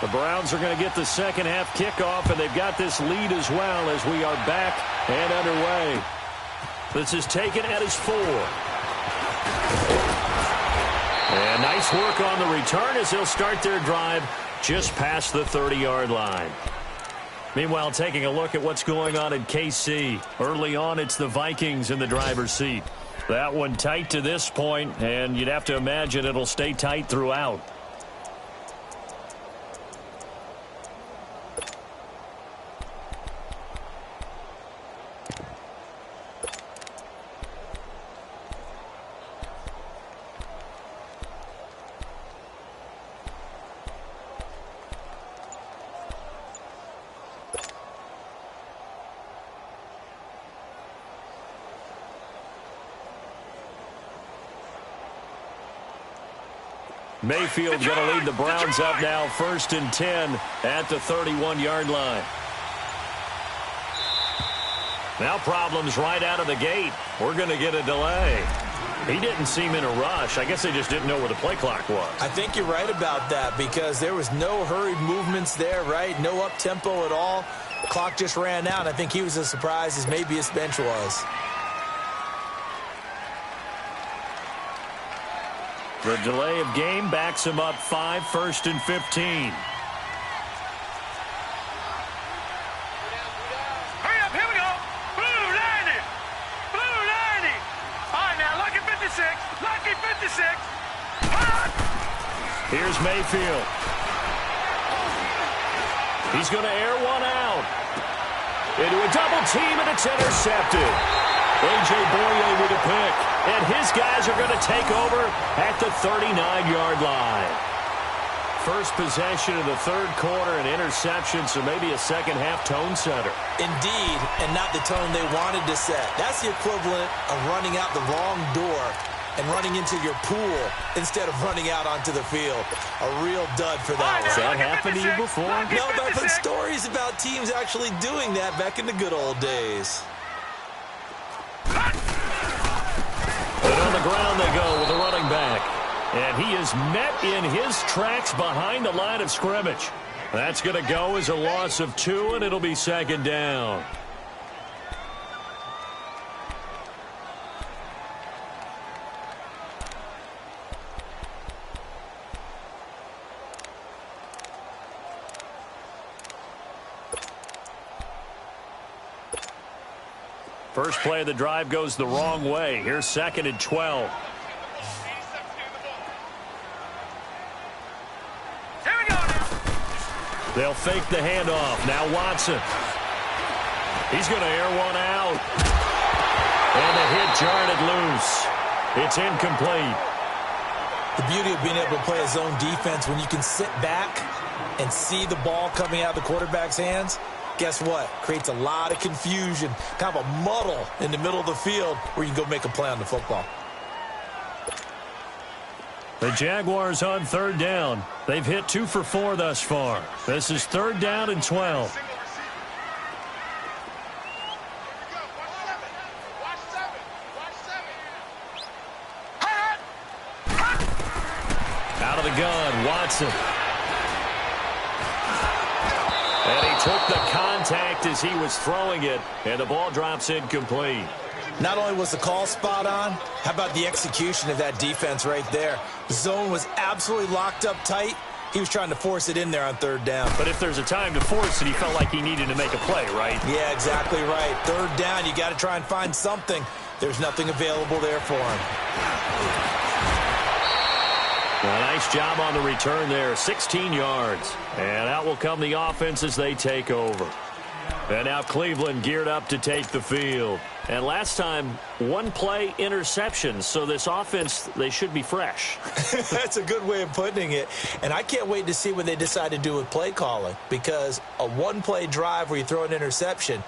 The Browns are going to get the second half kickoff, and they've got this lead as well as we are back and underway. This is taken at his 4. And nice work on the return as they'll start their drive just past the 30-yard line. Meanwhile, taking a look at what's going on in KC. Early on, it's the Vikings in the driver's seat. That one tight to this point, and you'd have to imagine it'll stay tight throughout. Mayfield going to lead the Browns up now, 1st and 10 at the 31-yard line. Now problems right out of the gate. We're going to get a delay. He didn't seem in a rush. I guess they just didn't know where the play clock was. I think you're right about that because there was no hurried movements there, right? No up-tempo at all. The clock just ran out. I think he was as surprised as maybe his bench was. The delay of game backs him up 5, 1st and 15. Hurry up, here we go. Blue 90. Blue 90. All right, now, lucky 56. Lucky 56. Hot. Here's Mayfield. He's going to air one out. Into a double team, and it's intercepted. A.J. Boye with a pick. And his guys are going to take over at the 39-yard line. First possession of the third quarter, an interception, so maybe a second-half tone setter. Indeed, and not the tone they wanted to set. That's the equivalent of running out the wrong door and running into your pool instead of running out onto the field. A real dud for that one. Has that happened to you before? No, but I've heard stories about teams actually doing that back in the good old days. And on the ground they go with a running back. And he is met in his tracks behind the line of scrimmage. That's going to go as a loss of 2, and it'll be second down. First play of the drive goes the wrong way. Here's 2nd and 12. Here we go now. They'll fake the handoff. Now Watson. He's going to air one out. And the hit jarred it loose. It's incomplete. The beauty of being able to play a zone defense when you can sit back and see the ball coming out of the quarterback's hands, guess what? Creates a lot of confusion, kind of a muddle in the middle of the field where you can go make a play on the football. The Jaguars on 3rd down. They've hit 2 for 4 thus far. This is 3rd down and 12. Out of the gun, Watson. And he took the contact as he was throwing it, and the ball drops incomplete. Not only was the call spot on, how about the execution of that defense right there? The zone was absolutely locked up tight. He was trying to force it in there on 3rd down. But if there's a time to force it, he felt like he needed to make a play, right? Yeah, exactly right. 3rd down, you got to try and find something. There's nothing available there for him. A nice job on the return there, 16 yards. And out will come the offense as they take over. And now Cleveland geared up to take the field. And last time, one play interception. So this offense, they should be fresh. That's a good way of putting it. And I can't wait to see what they decide to do with play calling. Because a one-play drive where you throw an interception,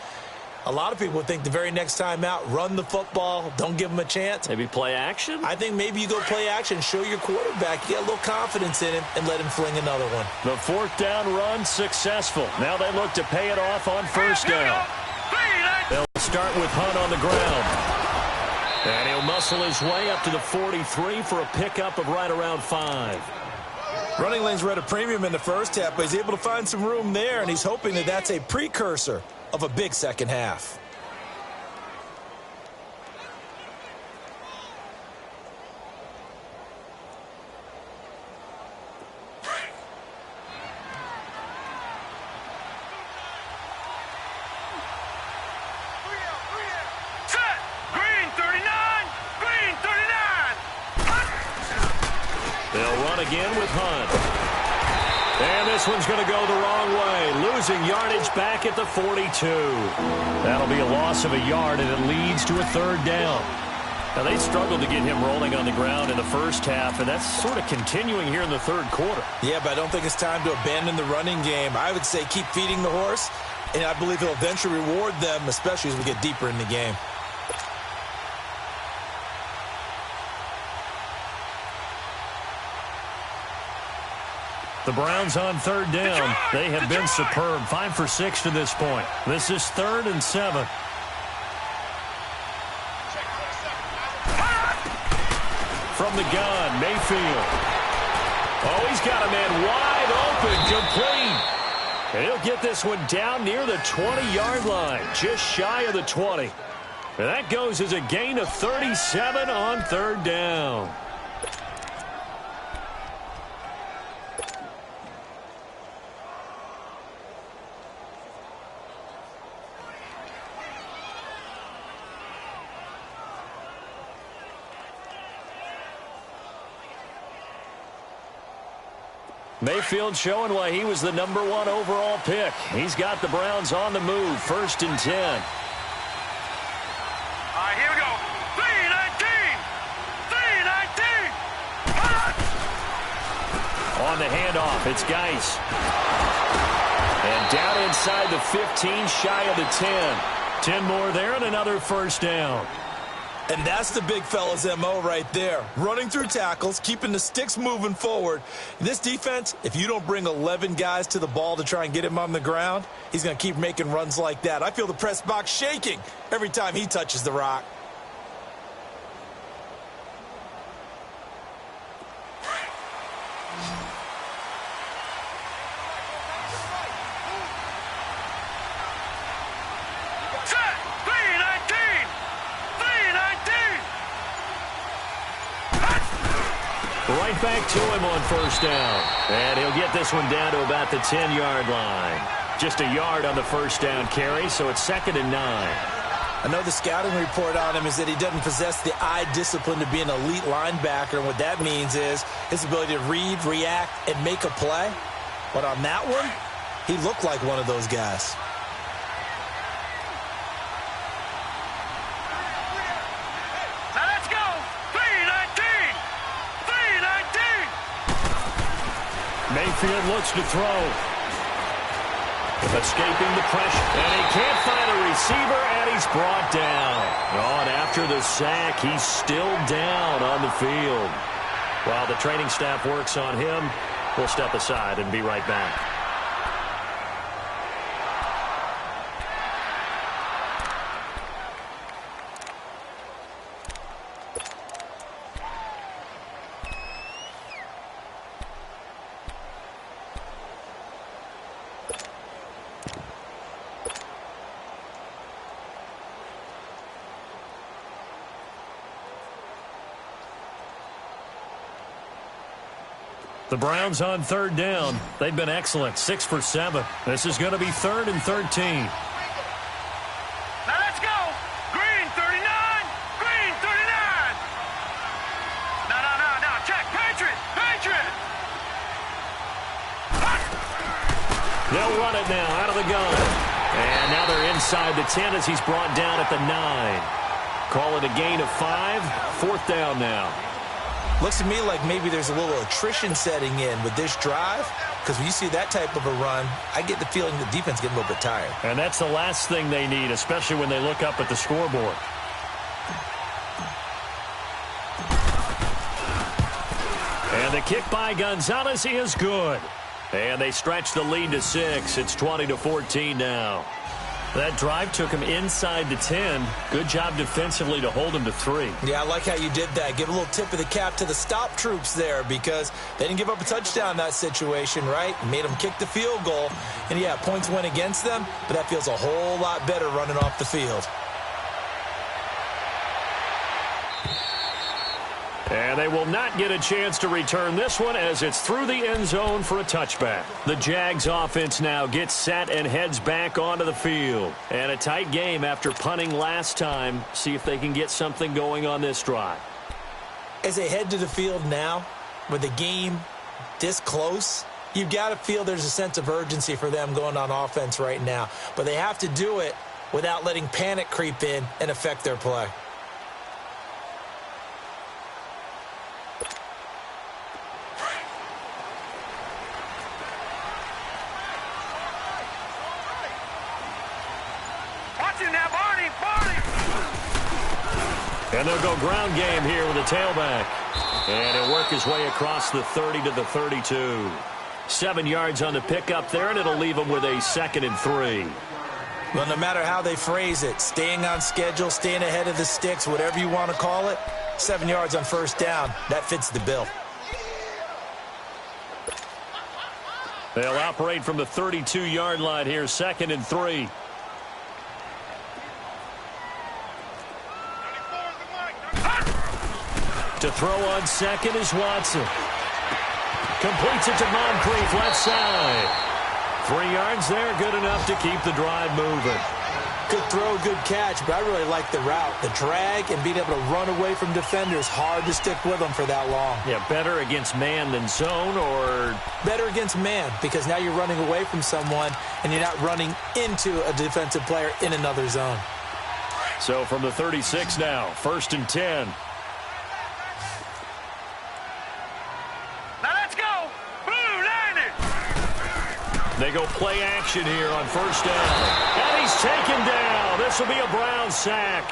a lot of people think the very next time out, run the football, don't give them a chance. Maybe play action? I think maybe you go play action, show your quarterback, you get a little confidence in him, and let him fling another one. The fourth down run successful. Now they look to pay it off on first down. They'll start with Hunt on the ground. And he'll muscle his way up to the 43 for a pickup of right around 5. Running lanes were at a premium in the first half, but he's able to find some room there, and he's hoping that that's a precursor of a big second half. Again with Hunt. And this one's going to go the wrong way. Losing yardage back at the 42. That'll be a loss of a yard, and it leads to a third down. Now, they struggled to get him rolling on the ground in the first half, and that's sort of continuing here in the third quarter. Yeah, but I don't think it's time to abandon the running game. I would say keep feeding the horse, and I believe he'll eventually reward them, especially as we get deeper in the game. The Browns on third down. They have been superb. 5 for 6 to this point. This is 3rd and 7. From the gun, Mayfield. Oh, he's got a man wide open, complete. And he'll get this one down near the 20-yard line, just shy of the 20. And that goes as a gain of 37 on third down. Mayfield showing why he was the #1 overall pick. He's got the Browns on the move, 1st and 10. All right, here we go. 3-19. 3-19. On the handoff, it's Geis. And down inside the 15, shy of the 10. 10 more there and another first down. And that's the big fella's MO right there. Running through tackles, keeping the sticks moving forward. This defense, if you don't bring 11 guys to the ball to try and get him on the ground, he's going to keep making runs like that. I feel the press box shaking every time he touches the rock. Right back to him on first down. And he'll get this one down to about the 10-yard line. Just a yard on the first down carry, so it's 2nd and 9. I know the scouting report on him is that he doesn't possess the eye discipline to be an elite linebacker. And what that means is his ability to read, react, and make a play. But on that one, he looked like one of those guys. Mayfield looks to throw. Escaping the pressure. And he can't find a receiver, and he's brought down. Oh, and after the sack, he's still down on the field. While the training staff works on him, we'll step aside and be right back. The Browns on third down. They've been excellent, 6 for 7. This is going to be 3rd and 13. Now let's go. Green 39. Green 39. No. Check. Patriot. They'll run it now out of the gun. And now they're inside the 10 as he's brought down at the 9. Call it a gain of 5. 4th down now. Looks to me like maybe there's a little attrition setting in with this drive, because when you see that type of a run, I get the feeling the defense getting a little bit tired. And that's the last thing they need, especially when they look up at the scoreboard. And the kick by Gonzalez is good. And they stretch the lead to 6. It's 20-14 now. That drive took him inside the 10. Good job defensively to hold him to 3. Yeah, I like how you did that. Give a little tip of the cap to the stop troops there, because they didn't give up a touchdown in that situation, right? Made them kick the field goal. And, yeah, points went against them, but that feels a whole lot better running off the field. And they will not get a chance to return this one as it's through the end zone for a touchback. The Jags offense now gets set and heads back onto the field. And a tight game after punting last time. See if they can get something going on this drive. As they head to the field now, with the game this close, you've got to feel there's a sense of urgency for them going on offense right now. But they have to do it without letting panic creep in and affect their play. And they'll go ground game here with a tailback. And he'll work his way across the 30 to the 32. 7 yards on the pickup there, and it'll leave him with a 2nd and 3. Well, no matter how they phrase it, staying on schedule, staying ahead of the sticks, whatever you want to call it, 7 yards on 1st down, that fits the bill. They'll operate from the 32-yard line here, 2nd and 3. To throw on 2nd is Watson. Completes it to Moncrief, left side. 3 yards there, good enough to keep the drive moving. Good throw, good catch, but I really like the route. The drag and being able to run away from defenders, hard to stick with them for that long. Yeah, better against man than zone, or? Better against man, because now you're running away from someone and you're not running into a defensive player in another zone. So from the 36 now, 1st and 10. They go play action here on 1st down. And he's taken down. This will be a Brown sack.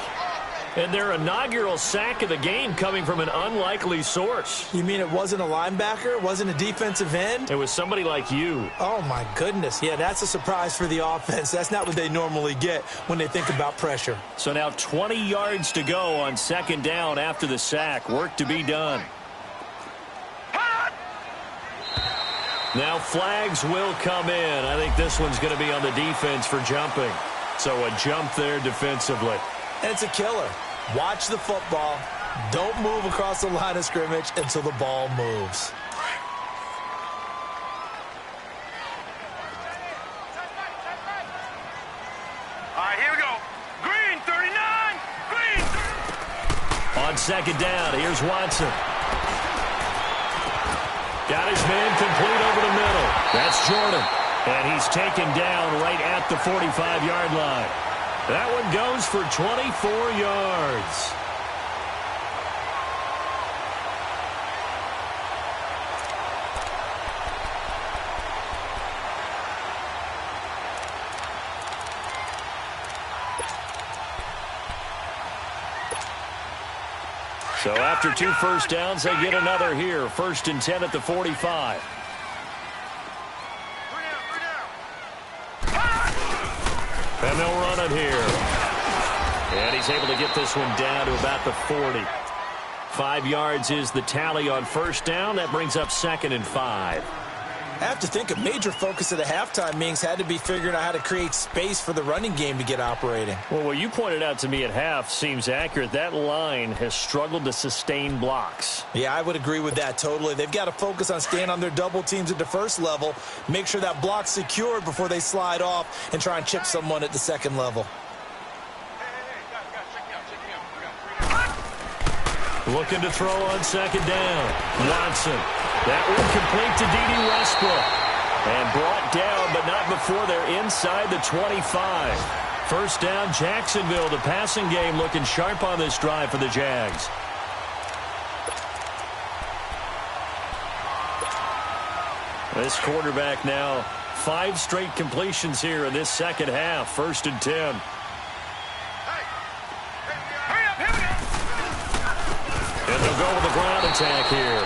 And their inaugural sack of the game coming from an unlikely source. You mean it wasn't a linebacker? It wasn't a defensive end? It was somebody like you. Oh, my goodness. Yeah, that's a surprise for the offense. That's not what they normally get when they think about pressure. So now 20 yards to go on 2nd down after the sack. Work to be done. Now flags will come in. I think this one's going to be on the defense for jumping. So a jump there defensively. And it's a killer. Watch the football. Don't move across the line of scrimmage until the ball moves. All right, here we go. Green, 39. Green. On 2nd down, here's Watson. Got his man complete over the middle. That's Jordan. And he's taken down right at the 45-yard line. That one goes for 24 yards. So after 2 first downs, they get another here. 1st and 10 at the 45. And they'll run it here. And he's able to get this one down to about the 40. 5 yards is the tally on 1st down. That brings up 2nd and 5. I have to think a major focus of the halftime meetings had to be figuring out how to create space for the running game to get operating. Well, what you pointed out to me at half seems accurate. That line has struggled to sustain blocks. Yeah, I would agree with that totally. They've got to focus on staying on their double teams at the 1st level, make sure that block's secured before they slide off and try and chip someone at the 2nd level. Looking to throw on 2nd down. Watson. That one complete to D.D. Westbrook. And brought down, but not before they're inside the 25. First down, Jacksonville. The passing game looking sharp on this drive for the Jags. This quarterback now 5 straight completions here in this second half. 1st and 10. And they'll go with the ground attack here.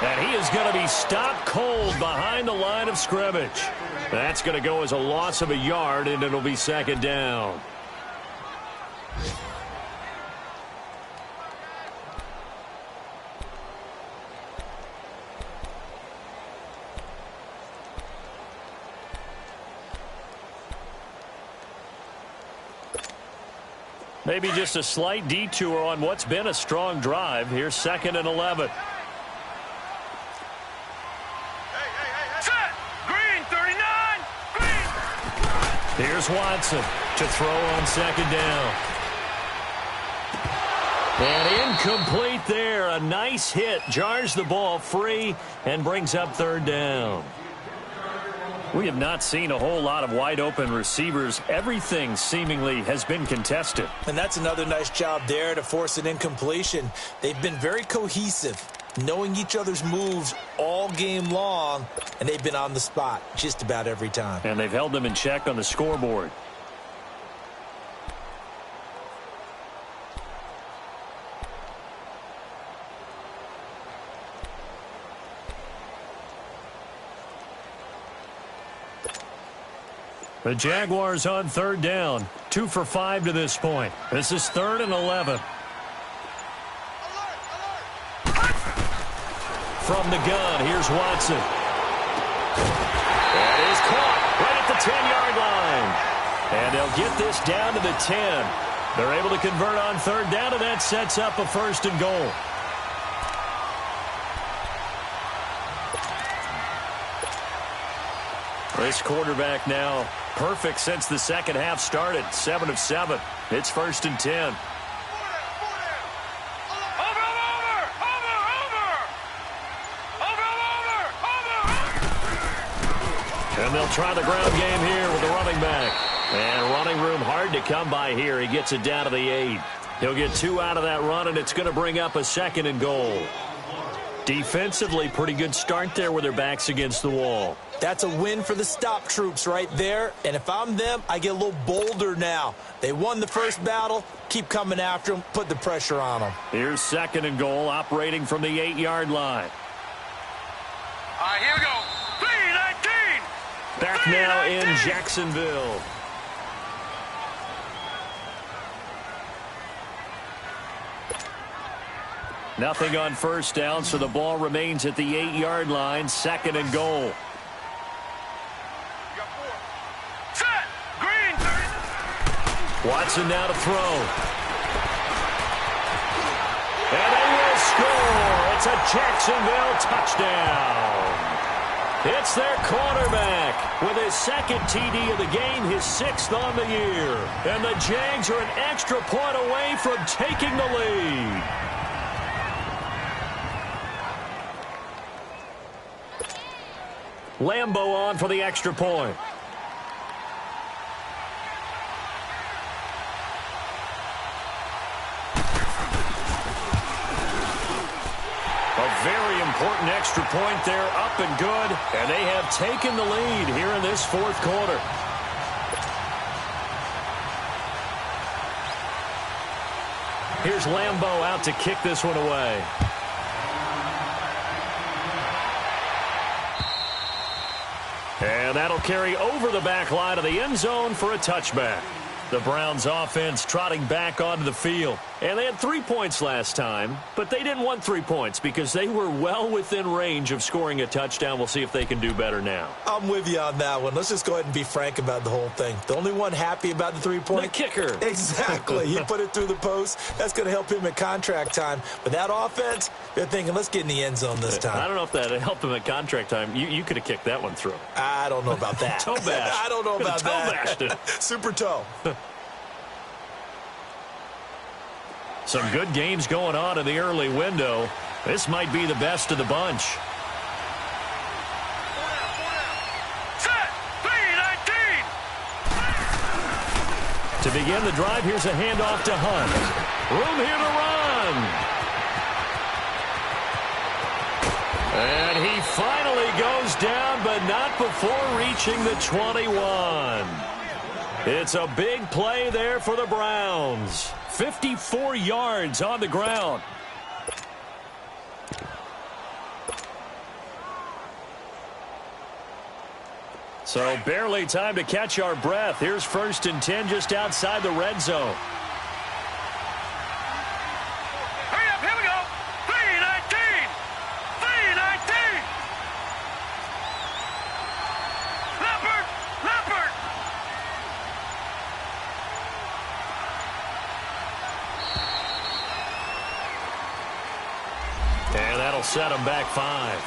And he is going to be stopped cold behind the line of scrimmage. That's going to go as a loss of a yard, and it'll be 2nd down. Maybe just a slight detour on what's been a strong drive. Here's 2nd and 11. Set! Green, 39! Green! Here's Watson to throw on 2nd down. And incomplete there. A nice hit. Jars the ball free and brings up 3rd down. We have not seen a whole lot of wide-open receivers. Everything seemingly has been contested. And that's another nice job there to force an incompletion. They've been very cohesive, knowing each other's moves all game long, and they've been on the spot just about every time. And they've held them in check on the scoreboard. The Jaguars on 3rd down. 2 for 5 to this point. This is 3rd and 11. From the gun, here's Watson. That is caught right at the 10-yard line. And they'll get this down to the 10. They're able to convert on 3rd down, and that sets up a 1st and goal. This quarterback now perfect since the second half started. 7 of 7. It's 1st and 10. And they'll try the ground game here with the running back. And running room hard to come by here. He gets it down to the 8. He'll get 2 out of that run, and it's going to bring up a 2nd and goal. Defensively, pretty good start there with their backs against the wall. That's a win for the stop troops right there. And if I'm them, I get a little bolder now. They won the first battle. Keep coming after them. Put the pressure on them. Here's 2nd and goal, operating from the 8-yard line. All right, here we go. 3-19. Back now in Jacksonville. Nothing on 1st down, so the ball remains at the 8-yard line. 2nd and goal. Set! Green, 30. Watson now to throw. And they will score. It's a Jacksonville touchdown. It's their quarterback with his 2nd TD of the game, his 6th on the year. And the Jags are an extra point away from taking the lead. Lambo on for the extra point. A very important extra point there, up and good. And they have taken the lead here in this 4th quarter. Here's Lambo out to kick this one away. And that'll carry over the back line of the end zone for a touchback. The Browns offense trotting back onto the field. And they had 3 points last time, but they didn't want 3 points because they were well within range of scoring a touchdown. We'll see if they can do better now. I'm with you on that one. Let's just go ahead and be frank about the whole thing. The only one happy about the 3-point? The kicker. Exactly. He put it through the post. That's going to help him at contract time. But that offense, they're thinking, let's get in the end zone this time. I don't know if that helped him at contract time. You could have kicked that one through. I don't know about that. Toe bash. I don't know about toe that. Bashed it. Super toe. Some good games going on in the early window. This might be the best of the bunch. To begin the drive, here's a handoff to Hunt. Room here to run. And he finally goes down, but not before reaching the 21. It's a big play there for the Browns. 54 yards on the ground. So barely time to catch our breath. Here's 1st and 10 just outside the red zone. Hurry up, here we go. 3:19. 3:19. Leopard. Leopard. And that'll set him back 5.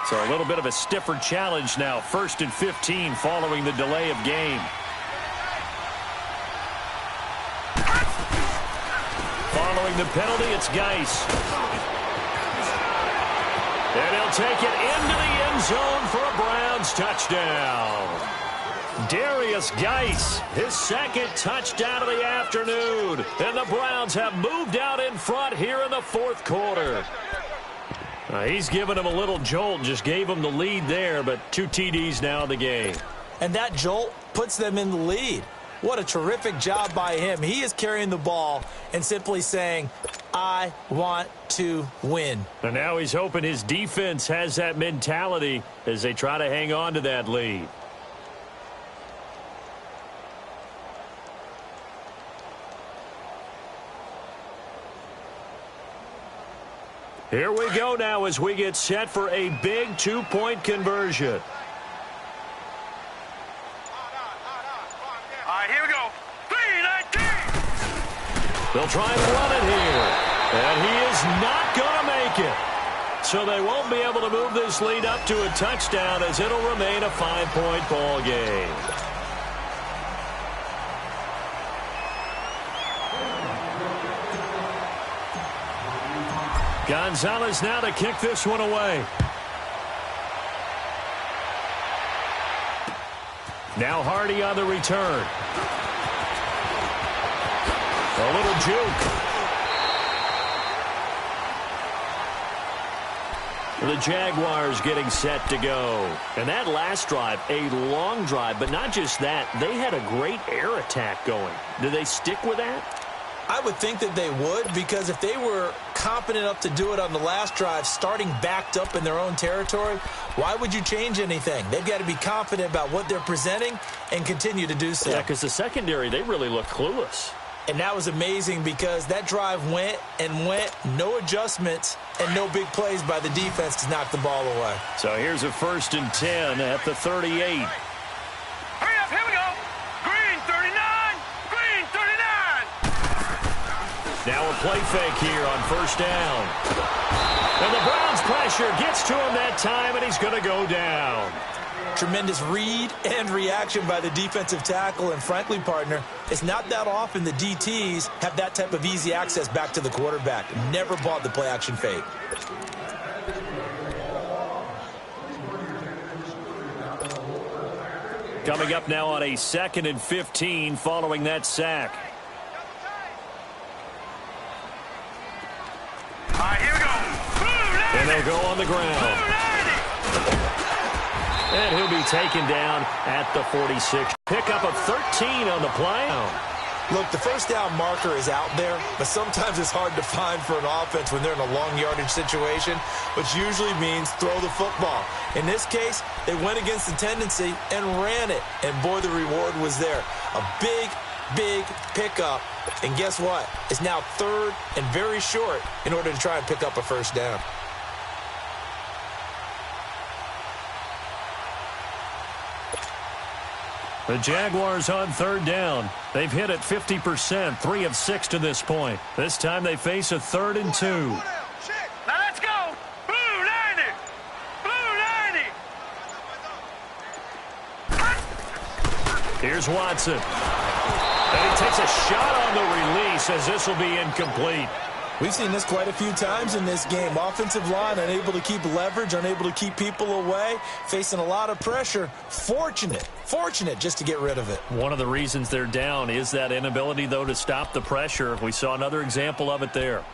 So a little bit of a stiffer challenge now. 1st and 15 following the delay of game. Following the penalty, it's Geis. And he'll take it into the end zone for a Browns touchdown. Darius Geis, his 2nd touchdown of the afternoon. And the Browns have moved out in front here in the 4th quarter. He's given him a little jolt, just gave him the lead there, but 2 TDs now in the game. And that jolt puts them in the lead. What a terrific job by him. He is carrying the ball and simply saying, I want to win. And now he's hoping his defense has that mentality as they try to hang on to that lead. Here we go now as we get set for a big 2-point conversion. All right, here we go. 3:19. They'll try and run it here. And he is not going to make it. So they won't be able to move this lead up to a touchdown as it'll remain a 5-point ball game. Gonzalez now to kick this one away. Now Hardy on the return. A little juke. The Jaguars getting set to go. And that last drive, a long drive, but not just that. They had a great air attack going. Do they stick with that? I would think that they would, because if they were competent enough to do it on the last drive, starting backed up in their own territory, why would you change anything? They've got to be confident about what they're presenting and continue to do so. Yeah, because the secondary, they really look clueless. And that was amazing because that drive went and went, no adjustments, and no big plays by the defense to knock the ball away. So here's a 1st and 10 at the 38. Hurry up, here we go. Green 39. Green 39. Now a play fake here on 1st down. And the Browns pressure gets to him that time, and he's going to go down. Tremendous read and reaction by the defensive tackle. And frankly, partner, it's not that often the DTs have that type of easy access back to the quarterback. Never bought the play action fake. Coming up now on a 2nd and 15 following that sack. All right, here we go. And they'll go on the ground. And he'll be taken down at the 46. Pickup of 13 on the play. Look, the 1st down marker is out there, but sometimes it's hard to find for an offense when they're in a long yardage situation, which usually means throw the football. In this case, they went against the tendency and ran it. And boy, the reward was there. A big pickup. And guess what? It's now 3rd and very short in order to try and pick up a 1st down. The Jaguars on 3rd down. They've hit it 50%, 3 of 6 to this point. This time they face a 3rd and 2. Now let's go. Blue 90. Blue 90. Here's Watson. And he takes a shot on the release as this will be incomplete. We've seen this quite a few times in this game. Offensive line unable to keep leverage, unable to keep people away, facing a lot of pressure. Fortunate just to get rid of it. One of the reasons they're down is that inability, though, to stop the pressure. We saw another example of it there.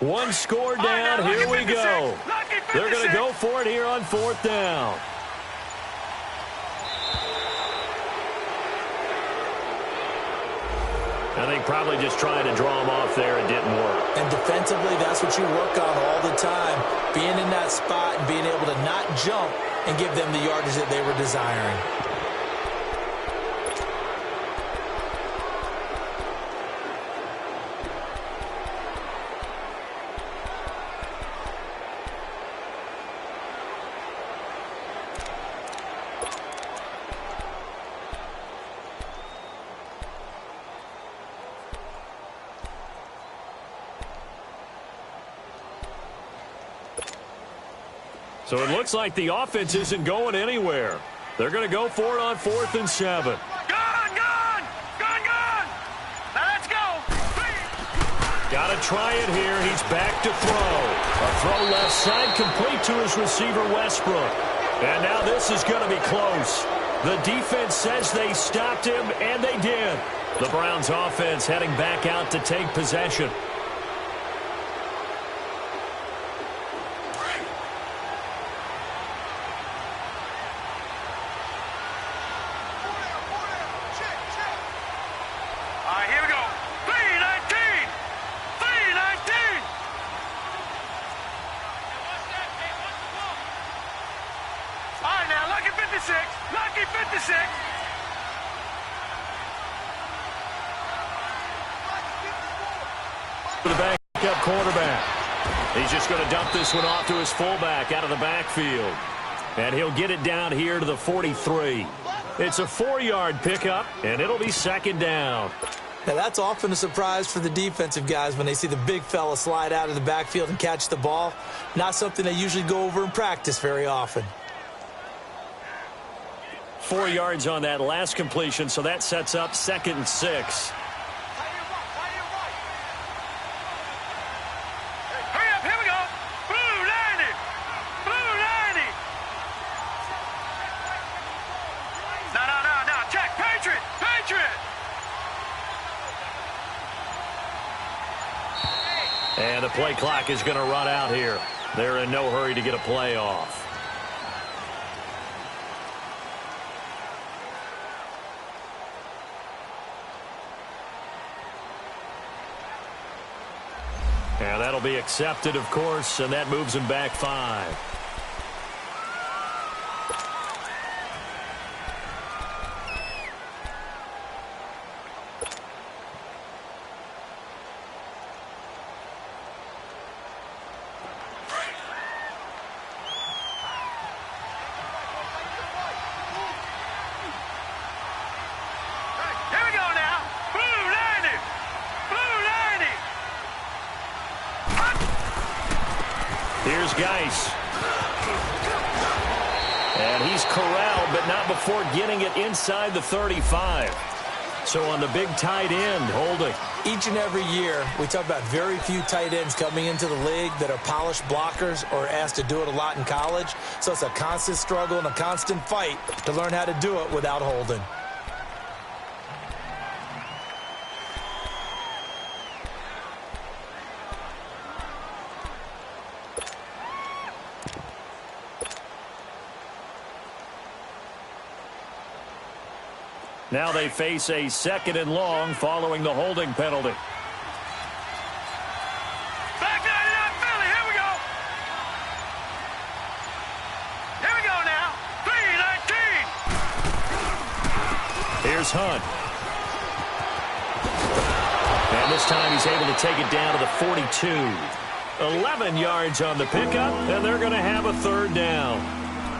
One score down. Here we go. They're going to go for it here on 4th down. I think probably just trying to draw him off there. It didn't work. And defensively, that's what you work on all the time. Being in that spot and being able to not jump and give them the yardage that they were desiring. So it looks like the offense isn't going anywhere. They're going to go for it on 4th and 7. Gone! Let's go! Got to try it here. He's back to throw. A throw left side complete to his receiver, Westbrook. And now this is going to be close. The defense says they stopped him, and they did. The Browns offense heading back out to take possession. Lucky 56. The backup quarterback. He's just going to dump this one off to his fullback out of the backfield. And he'll get it down here to the 43. It's a 4-yard pickup, and it'll be 2nd down. Now, that's often a surprise for the defensive guys when they see the big fella slide out of the backfield and catch the ball. Not something they usually go over in practice very often. 4 yards on that last completion, so that sets up 2nd and 6. Hurry up, here we go. Blue 90. Blue 90. No. Check. Patriot. And the play clock is going to run out here. They're in no hurry to get a play off. And that'll be accepted, of course, and that moves him back 5. And he's corralled, but not before getting it inside the 35. So on the big tight end, holding. Each and every year, we talk about very few tight ends coming into the league that are polished blockers or asked to do it a lot in college. So it's a constant struggle and a constant fight to learn how to do it without holding. Now they face a 2nd and long following the holding penalty. Back 99 Philly, here we go. Here we go now. 3-19. Here's Hunt. And this time he's able to take it down to the 42. 11 yards on the pickup, and they're going to have a 3rd down.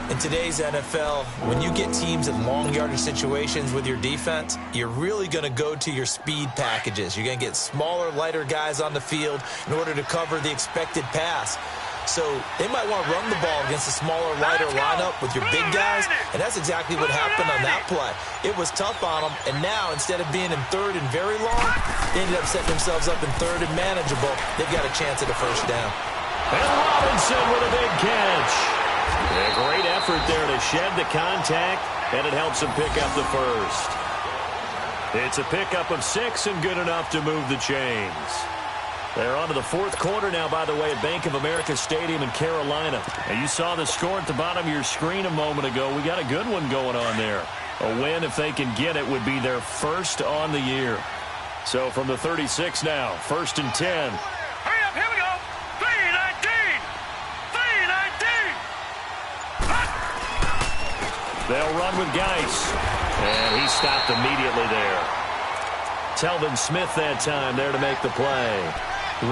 In today's NFL, when you get teams in long yardage situations with your defense, you're really going to go to your speed packages. You're going to get smaller, lighter guys on the field in order to cover the expected pass. So they might want to run the ball against a smaller, lighter lineup with your big guys, and that's exactly what happened on that play. It was tough on them, and now instead of being in 3rd and very long, they ended up setting themselves up in 3rd and manageable. They've got a chance at a 1st down. And Robinson with a big catch. A great effort there to shed the contact, and it helps him pick up the 1st. It's a pickup of 6 and good enough to move the chains. They're on to the 4th quarter now, by the way, at Bank of America Stadium in Carolina. And you saw the score at the bottom of your screen a moment ago. We got a good one going on there. A win, if they can get it, would be their 1st on the year. So from the 36 now, 1st and 10. Hurry up, here we go. 3-19. 3-19. They'll run with Geis. And he stopped immediately there. Telvin Smith that time there to make the play.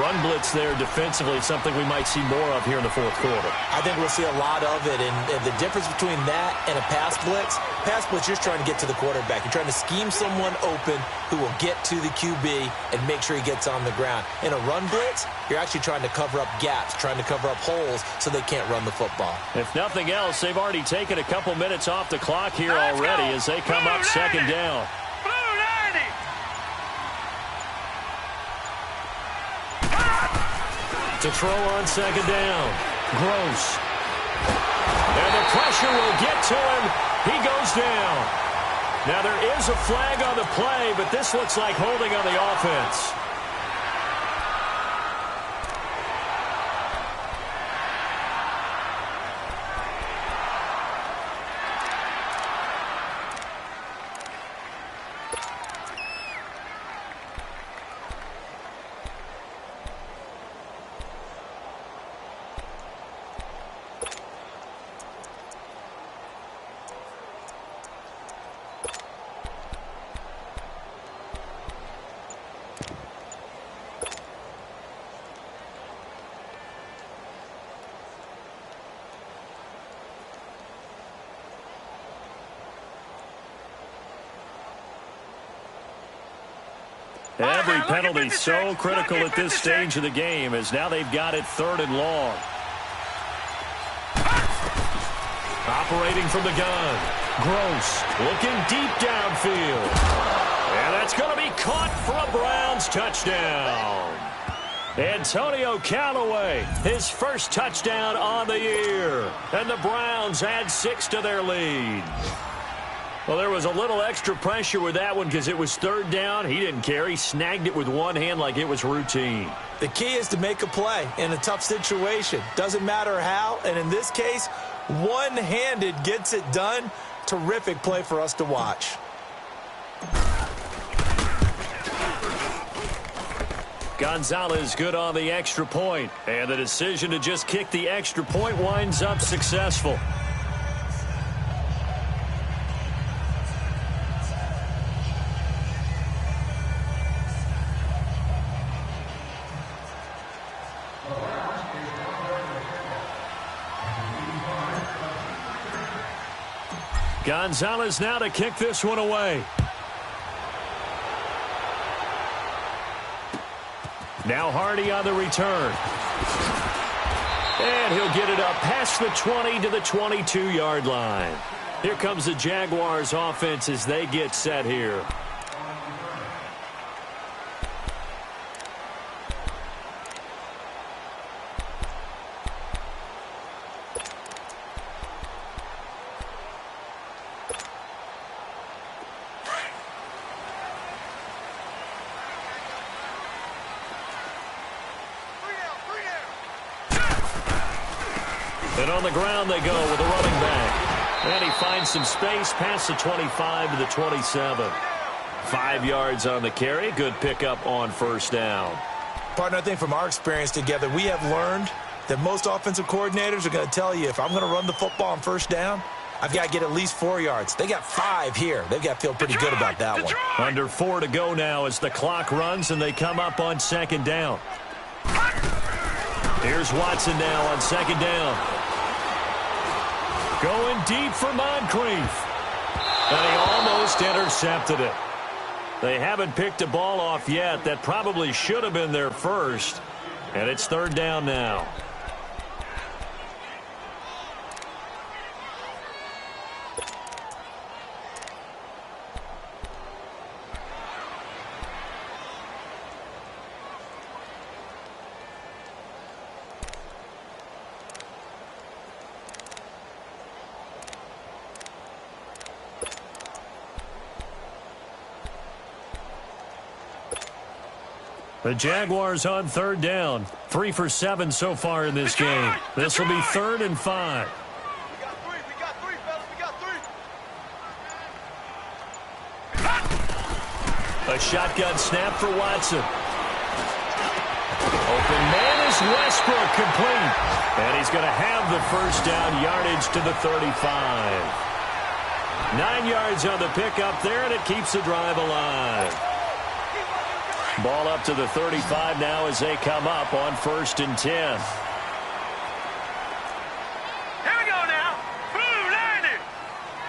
Run blitz there defensively, something we might see more of here in the 4th quarter. I think we'll see a lot of it, and the difference between that and a pass blitz, you're trying to get to the quarterback. You're trying to scheme someone open who will get to the QB and make sure he gets on the ground. In a run blitz, you're actually trying to cover up gaps, trying to cover up holes so they can't run the football. If nothing else, they've already taken a couple minutes off the clock here already as they come up 2nd down. To throw on 2nd down. Gross. And the pressure will get to him. He goes down. Now there is a flag on the play, but this looks like holding on the offense. Every penalty so critical at this stage of the game as now they've got it 3rd and long. Operating from the gun. Gross looking deep downfield. And that's going to be caught for a Browns touchdown. Antonio Callaway, his 1st touchdown on the year. And the Browns add 6 to their lead. Well, there was a little extra pressure with that one because it was 3rd down. He didn't care. He snagged it with one hand like it was routine. The key is to make a play in a tough situation. Doesn't matter how, and in this case, one-handed gets it done. Terrific play for us to watch. Gonzalez good on the extra point, and the decision to just kick the extra point winds up successful. Gonzalez now to kick this one away. Now Hardy on the return. And he'll get it up past the 20 to the 22-yard line. Here comes the Jaguars offense as they get set here. And on the ground they go with a running back. And he finds some space past the 25 to the 27. 5 yards on the carry. Good pickup on first down. Partner, I think from our experience together, we have learned that most offensive coordinators are going to tell you, if I'm going to run the football on first down, I've got to get at least 4 yards. They got 5 here. They've got to feel pretty good about that one. Under 4 to go now as the clock runs and they come up on second down. Here's Watson now on second down. Going deep for Moncrief. And he almost intercepted it. They haven't picked a ball off yet. That probably should have been their first. And it's third down now. The Jaguars on third down. 3 for 7 so far in this game. This will be 3rd and 5. We got three, fellas. We got three. A shotgun snap for Watson. Open man is Westbrook, complete. And he's going to have the first down, yardage to the 35. 9 yards on the pickup there, and it keeps the drive alive. Ball up to the 35 now as they come up on 1st and 10. Here we go now. Blue 90.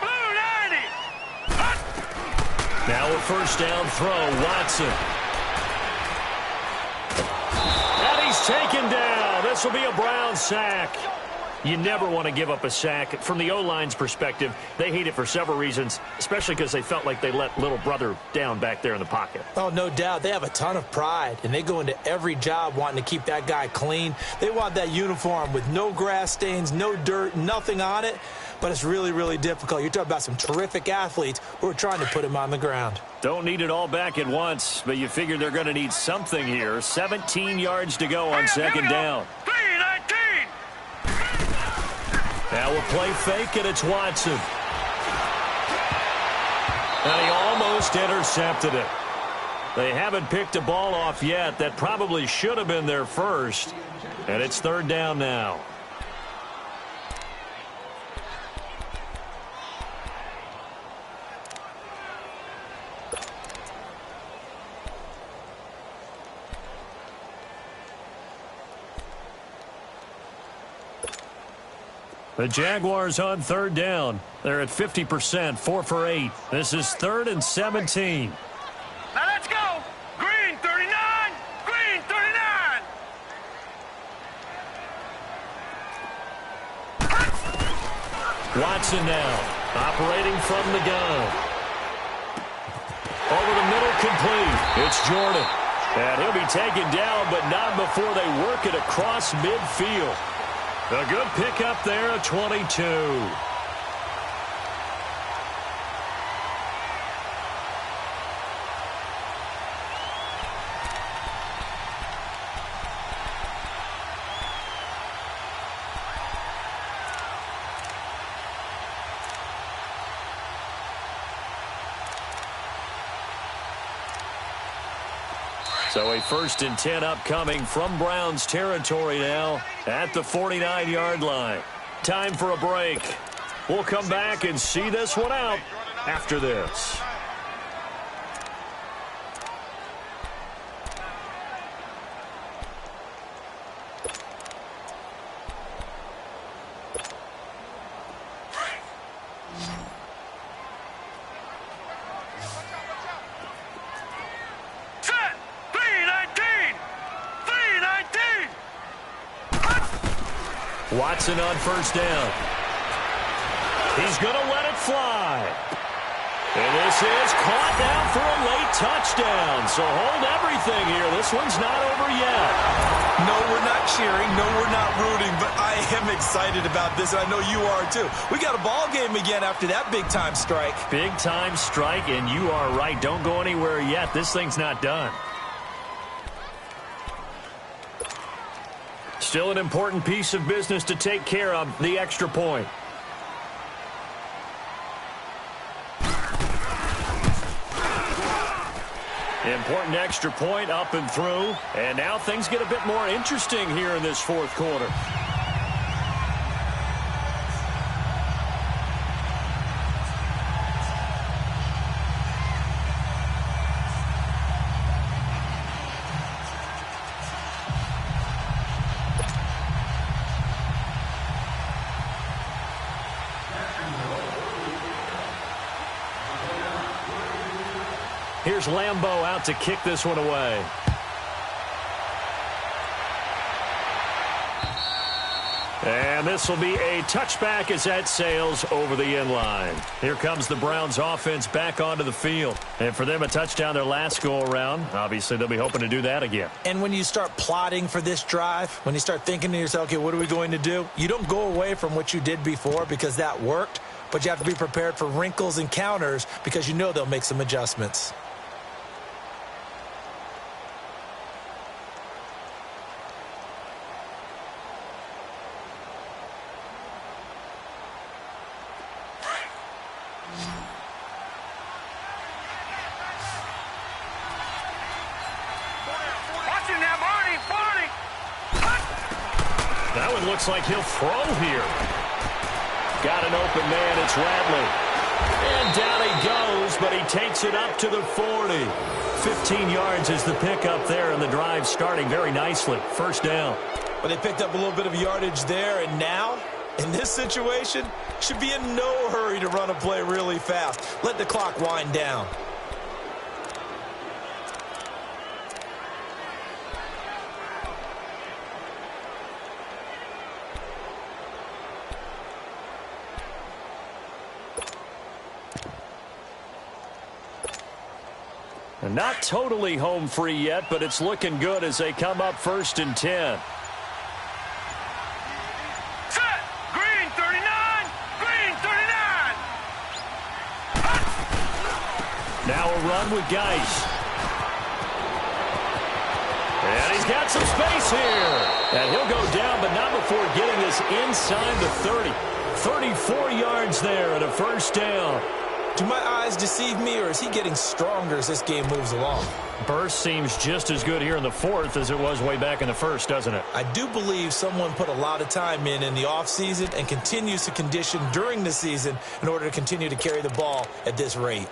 Blue 90. Now a first down throw, Watson. And he's taken down. This will be a Brown sack. You never want to give up a sack. From the O-line's perspective, they hate it for several reasons, especially because they felt like they let little brother down back there in the pocket. Oh, no doubt. They have a ton of pride, and they go into every job wanting to keep that guy clean. They want that uniform with no grass stains, no dirt, nothing on it, but it's really, really difficult. You're talking about some terrific athletes who are trying to put him on the ground. Don't need it all back at once, but you figure they're going to need something here. 17 yards to go on second down. 3-19. Now a play fake, and it's Watson. And he almost intercepted it. They haven't picked a ball off yet. That probably should have been their first. And it's third down now. The Jaguars on third down. They're at 50%, 4 for 8. This is 3rd and 17. Now let's go. Green 39. Green 39. Watson now, operating from the gun. Over the middle, complete. It's Jordan. And he'll be taken down, but not before they work it across midfield. A good pickup there, a 22. So a 1st and 10 upcoming from Browns territory now at the 49-yard line. Time for a break. We'll come back and see this one out after this. Watson on first down. He's going to let it fly. And this is caught now for a late touchdown. So hold everything here. This one's not over yet. No, we're not cheering. No, we're not rooting. But I am excited about this. I know you are too. We got a ball game again after that big-time strike. Big-time strike, and you are right. Don't go anywhere yet. This thing's not done. Still an important piece of business to take care of, the extra point. Important extra point up and through. And now things get a bit more interesting here in this fourth quarter. Here's Lambeau out to kick this one away. And this will be a touchback as that sails over the end line. Here comes the Browns offense back onto the field. And for them, a touchdown their last go-around. Obviously, they'll be hoping to do that again. And when you start plotting for this drive, when you start thinking to yourself, okay, what are we going to do? You don't go away from what you did before because that worked. But you have to be prepared for wrinkles and counters because you know they'll make some adjustments. That one looks like he'll throw here. Got an open man. It's Radley. And down he goes, but he takes it up to the 40. 15 yards is the pickup there, and the drive starting very nicely. First down. Well, they picked up a little bit of yardage there, and now, in this situation, should be in no hurry to run a play really fast. Let the clock wind down. Not totally home free yet, but it's looking good as they come up 1st and 10. Set! Green 39! Green 39! Now a run with Geis. And he's got some space here. And he'll go down, but not before getting this inside the 30. 34 yards there and a first down. Do my eyes deceive me, or is he getting stronger as this game moves along? Burst seems just as good here in the fourth as it was way back in the first, doesn't it? I do believe someone put a lot of time in the offseason and continues to condition during the season in order to continue to carry the ball at this rate.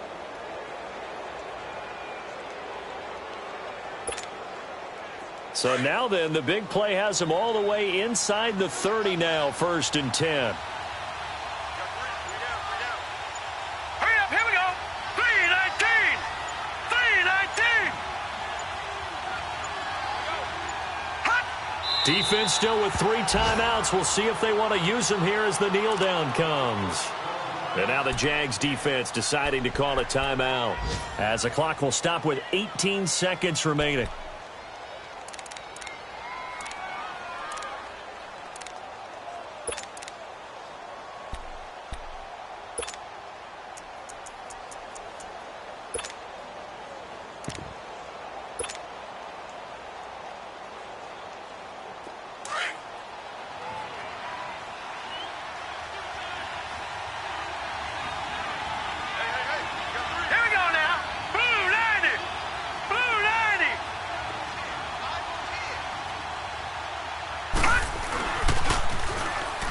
So now then, the big play has him all the way inside the 30 now, 1st and 10. Defense still with 3 timeouts. We'll see if they want to use them here as the kneel down comes. And now the Jags defense deciding to call a timeout as the clock will stop with 18 seconds remaining.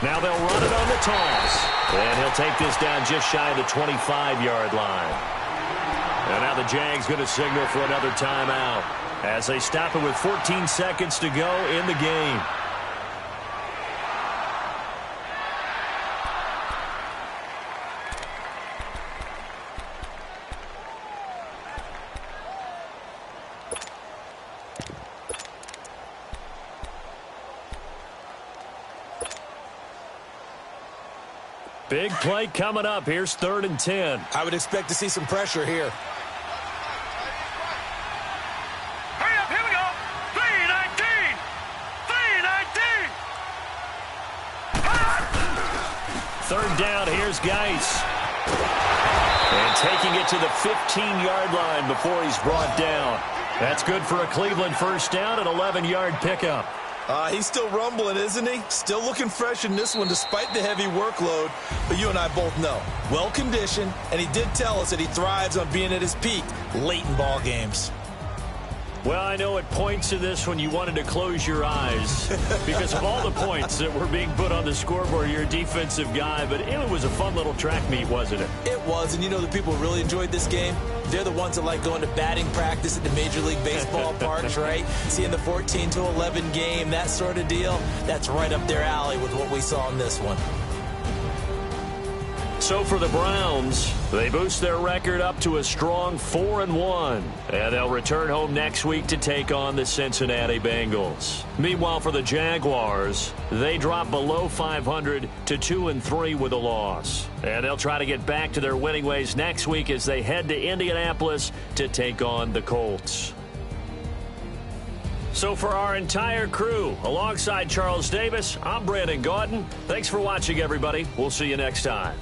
Now they'll run it on the toss. And he'll take this down just shy of the 25-yard line. And now the Jags going to signal for another timeout as they stop it with 14 seconds to go in the game. Big play coming up. Here's 3rd and 10. I would expect to see some pressure here. Hurry up, here we go. 319. 319. 3rd down, here's Geis. And taking it to the 15-yard line before he's brought down. That's good for a Cleveland 1st down, an 11-yard pickup. He's still rumbling, isn't he? Still looking fresh in this one despite the heavy workload. But you and I both know, well-conditioned, and he did tell us that he thrives on being at his peak late in ball games. Well, I know at points in this when you wanted to close your eyes because of all the points that were being put on the scoreboard. You're a defensive guy, but it was a fun little track meet, wasn't it? It was, and you know the people who really enjoyed this game? They're the ones that like going to batting practice at the Major League Baseball parks, right? Seeing the 14-11 game, that sort of deal. That's right up their alley with what we saw in this one. So for the Browns, they boost their record up to a strong 4-1. And they'll return home next week to take on the Cincinnati Bengals. Meanwhile, for the Jaguars, they drop below 500 to 2-3 with a loss. And they'll try to get back to their winning ways next week as they head to Indianapolis to take on the Colts. So for our entire crew, alongside Charles Davis, I'm Brandon Gaudin. Thanks for watching, everybody. We'll see you next time.